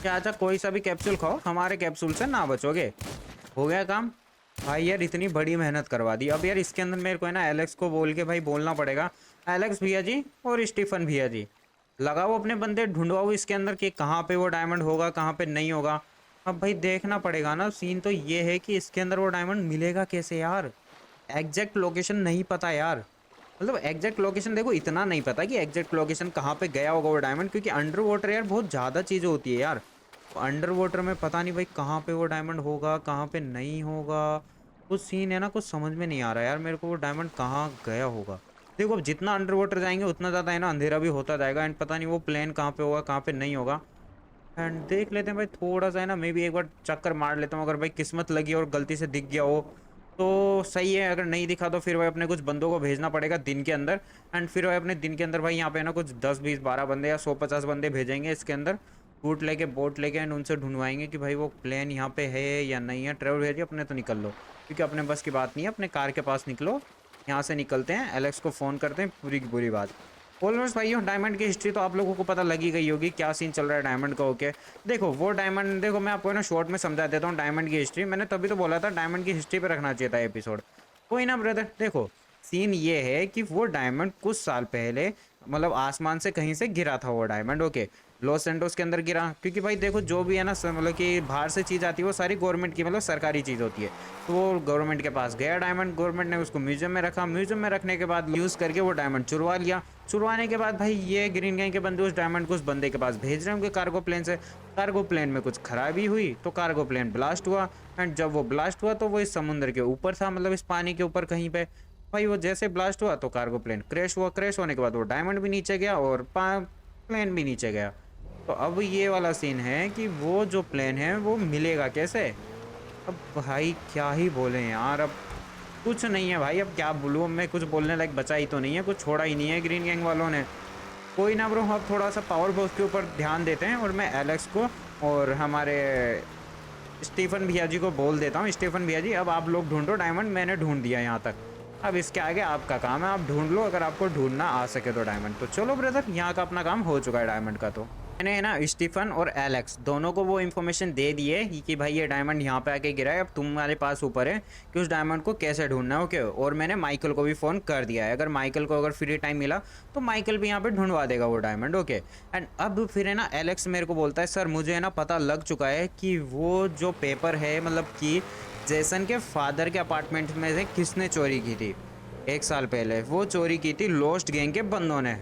चाचा कोई सा भी कैप्सूल खाओ, हमारे कैप्सूल से ना बचोगे। हो गया काम। भाई यार इतनी बड़ी मेहनत करवा दी। अब यार इसके अंदर मेरे को है ना एलेक्स को बोल के भाई बोलना पड़ेगा, एलेक्स भैया जी और स्टीफन भैया जी लगाओ अपने बंदे, ढूंढवाओ इसके अंदर कि कहाँ पे वो डायमंड होगा कहाँ पे नहीं होगा। अब भाई देखना पड़ेगा ना, सीन तो ये है कि इसके अंदर वो डायमंड मिलेगा कैसे यार। एग्जैक्ट लोकेशन नहीं पता यार, मतलब एग्जैक्ट लोकेशन देखो इतना नहीं पता कि एग्जैक्ट लोकेशन कहाँ पे गया होगा वो डायमंड, क्योंकि अंडर वाटर यार बहुत ज़्यादा चीज़ें होती है यार। अंडर वाटर में पता नहीं भाई कहाँ पे वो डायमंड होगा कहाँ पे नहीं होगा। कुछ सीन है ना कुछ समझ में नहीं आ रहा यार मेरे को वो डायमंड कहाँ गया होगा। देखो अब जितना अंडर वाटर जाएंगे उतना ज़्यादा है ना अंधेरा भी होता जाएगा एंड पता नहीं वो प्लेन कहाँ पे होगा कहाँ पे नहीं होगा। एंड देख लेते हैं भाई थोड़ा सा है ना, मैं भी एक बार चक्कर मार लेता हूँ, अगर भाई किस्मत लगी और गलती से दिख गया हो तो सही है, अगर नहीं दिखा तो फिर भाई अपने कुछ बंदों को भेजना पड़ेगा दिन के अंदर। एंड फिर भाई अपने दिन के अंदर भाई यहाँ पे ना कुछ 10 20 12 बंदे या 100 50 बंदे भेजेंगे इसके अंदर, बूट लेके बोट लेके एंड उनसे ढूंढवाएंगे कि भाई वो प्लेन यहाँ पे है या नहीं है। ट्रेवल भेजिए अपने तो निकल लो क्योंकि अपने बस की बात नहीं है, अपने कार के पास निकलो। यहाँ से निकलते हैं, एलेक्स को फ़ोन करते हैं, पूरी की पूरी बात। ऑलमोस्ट भाइयों डायमंड की हिस्ट्री तो आप लोगों को पता लगी गई होगी, क्या सीन चल रहा है डायमंड का। ओके देखो वो डायमंड, देखो मैं आपको ना शॉर्ट में समझा देता हूँ डायमंड की हिस्ट्री। मैंने तभी तो बोला था डायमंड की हिस्ट्री पे रखना चाहिए था एपिसोड। कोई ना ब्रदर, देखो सीन ये है कि वो डायमंड कुछ साल पहले मतलब आसमान से कहीं से गिरा था वो डायमंड। ओके लॉस एंटोस के अंदर गिरा, क्योंकि भाई देखो जो भी है ना मतलब कि बाहर से चीज़ आती है वो सारी गवर्नमेंट की मतलब सरकारी चीज़ होती है। तो वो गवर्नमेंट के पास गया डायमंड, गवर्नमेंट ने उसको म्यूजियम में रखा, म्यूजियम में रखने के बाद यूज़ करके वो डायमंड चुरवा लिया। चुरवाने के बाद भाई ये ग्रीन गैंग के बंदे उस डायमंड को उस बंदे के पास भेज रहे होंगे कार्गो प्लेन से। कार्गो प्लेन में कुछ खराबी हुई तो कार्गो प्लेन ब्लास्ट हुआ एंड जब वो ब्लास्ट हुआ तो वो इस समुद्र के ऊपर था, मतलब इस पानी के ऊपर कहीं पे। भाई वो जैसे ब्लास्ट हुआ तो कार्गो प्लेन क्रैश हुआ, क्रैश होने के बाद वो डायमंड भी नीचे गया और प्लेन भी नीचे गया। तो अब ये वाला सीन है कि वो जो प्लेन है वो मिलेगा कैसे। अब भाई क्या ही बोले यार, अब कुछ नहीं है भाई, अब क्या बोलूँ, मैं कुछ बोलने लायक बचा ही तो नहीं है, कुछ छोड़ा ही नहीं है ग्रीन गैंग वालों ने। कोई ना ब्रो, अब थोड़ा सा पावर बॉस के ऊपर ध्यान देते हैं और मैं एलेक्स को और हमारे स्टीफन भैया जी को बोल देता हूँ। स्टीफन भैया जी अब आप लोग ढूंढो डायमंड, मैंने ढूंढ दिया यहाँ तक, अब इसके आगे आपका काम है, आप ढूंढ लो अगर आपको ढूंढना आ सके तो डायमंड। तो चलो ब्रदर यहाँ का अपना काम हो चुका है डायमंड का। तो मैंने ना स्टीफन और एलेक्स दोनों को वो इन्फॉर्मेशन दे दी है कि भाई ये डायमंड यहाँ पे आके गिरा है, अब तुम्हारे पास ऊपर है कि उस डायमंड को कैसे ढूंढना है। ओके, और मैंने माइकल को भी फ़ोन कर दिया है, अगर माइकल को अगर फ्री टाइम मिला तो माइकल भी यहाँ पे ढूंढवा देगा वो डायमंड। ओके, एंड अब फिर है ना एलेक्स मेरे को बोलता है सर मुझे है ना पता लग चुका है कि वो जो पेपर है मतलब कि जेसन के फादर के अपार्टमेंट में से किसने चोरी की थी 1 साल पहले, वो चोरी की थी लोस्ट गैंग के बंदों ने।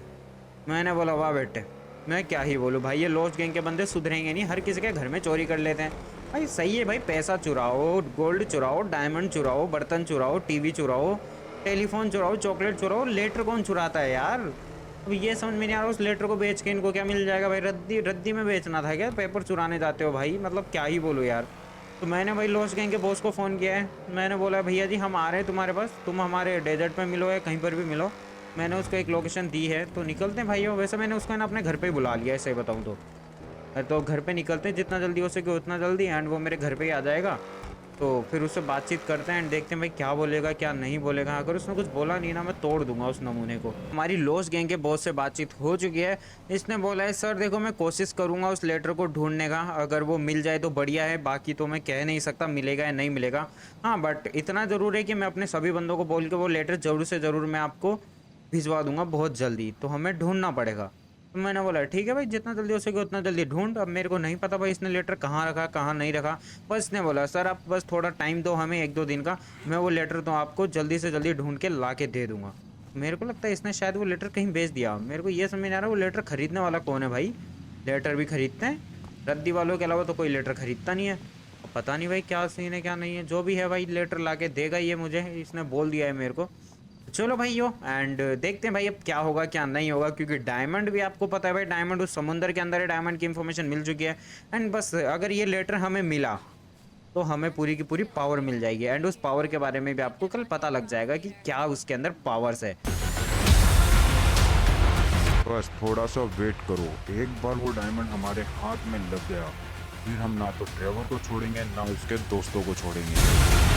मैंने बोला वाह बेटे, मैं क्या ही बोलूँ भाई, ये लॉस्ट गैंग के बंदे सुधरेंगे नहीं, हर किसी के घर में चोरी कर लेते हैं। भाई सही है भाई, पैसा चुराओ, गोल्ड चुराओ, डायमंड चुराओ, बर्तन चुराओ, टीवी चुराओ, टेलीफोन चुराओ, चॉकलेट चुराओ, लेटर कौन चुराता है यार। अब ये समझ में नहीं आ रहा उस लेटर को बेच के इनको क्या मिल जाएगा भाई, रद्दी रद्दी में बेचना था क्या, पेपर चुराने जाते हो भाई, मतलब क्या ही बोलो यार। तो मैंने भाई लॉस्ट गैंग के बॉस को फ़ोन किया है, मैंने बोला भैया जी हम आ रहे हैं तुम्हारे पास, तुम हमारे डेजर्ट में मिलो या कहीं पर भी मिलो। मैंने उसको एक लोकेशन दी है, तो निकलते हैं भाइयों। वैसे मैंने उसको ना अपने घर पे ही बुला लिया है, सही बताऊँ तो घर पे निकलते हैं जितना जल्दी हो सके उतना जल्दी, एंड वो मेरे घर पे ही आ जाएगा। तो फिर उससे बातचीत करते हैं एंड देखते हैं भाई क्या बोलेगा क्या नहीं बोलेगा। अगर उसने कुछ बोला नहीं ना मैं तोड़ दूंगा उस नमूने को। हमारी लॉस्ट गैंग के बॉस से बातचीत हो चुकी है, इसने बोला है सर देखो मैं कोशिश करूंगा उस लेटर को ढूंढने का, अगर वो मिल जाए तो बढ़िया है, बाकी तो मैं कह नहीं सकता मिलेगा या नहीं मिलेगा। हाँ बट इतना ज़रूर है कि मैं अपने सभी बंदों को बोल के वो लेटर ज़रूर से ज़रूर मैं आपको भिजवा दूंगा बहुत जल्दी, तो हमें ढूंढना पड़ेगा। तो मैंने बोला ठीक है भाई जितना जल्दी हो सके उतना जल्दी ढूंढ। अब मेरे को नहीं पता भाई इसने लेटर कहाँ रखा कहाँ नहीं रखा, बस इसने बोला सर आप बस थोड़ा टाइम दो हमें 1-2 दिन का, मैं वो लेटर तो आपको जल्दी से जल्दी ढूंढ के ला के दे दूंगा। मेरे को लगता है इसने शायद वो लेटर कहीं बेच दिया, मेरे को ये समझ नहीं आ रहा वो लेटर खरीदने वाला कौन है भाई। लेटर भी खरीदते हैं, रद्दी वालों के अलावा तो कोई लेटर खरीदता नहीं है। अब पता नहीं भाई क्या सीन है क्या नहीं है, जो भी है भाई लेटर ला के देगा ये मुझे, इसने बोल दिया है मेरे को। चलो भाइयों एंड देखते हैं भाई अब क्या होगा क्या नहीं होगा, क्योंकि डायमंड भी आपको पता है भाई डायमंड उस समुंदर के अंदर है, डायमंड की इन्फॉर्मेशन मिल चुकी है। एंड बस अगर ये लेटर हमें मिला तो हमें पूरी की पूरी पावर मिल जाएगी, एंड उस पावर के बारे में भी आपको कल पता लग जाएगा कि क्या उसके अंदर पावर्स है। बस थोड़ा सा वेट करो, एक बार वो डायमंड हमारे हाथ में लग गया फिर हम ना तो ट्रेवर को छोड़ेंगे ना उसके दोस्तों को छोड़ेंगे।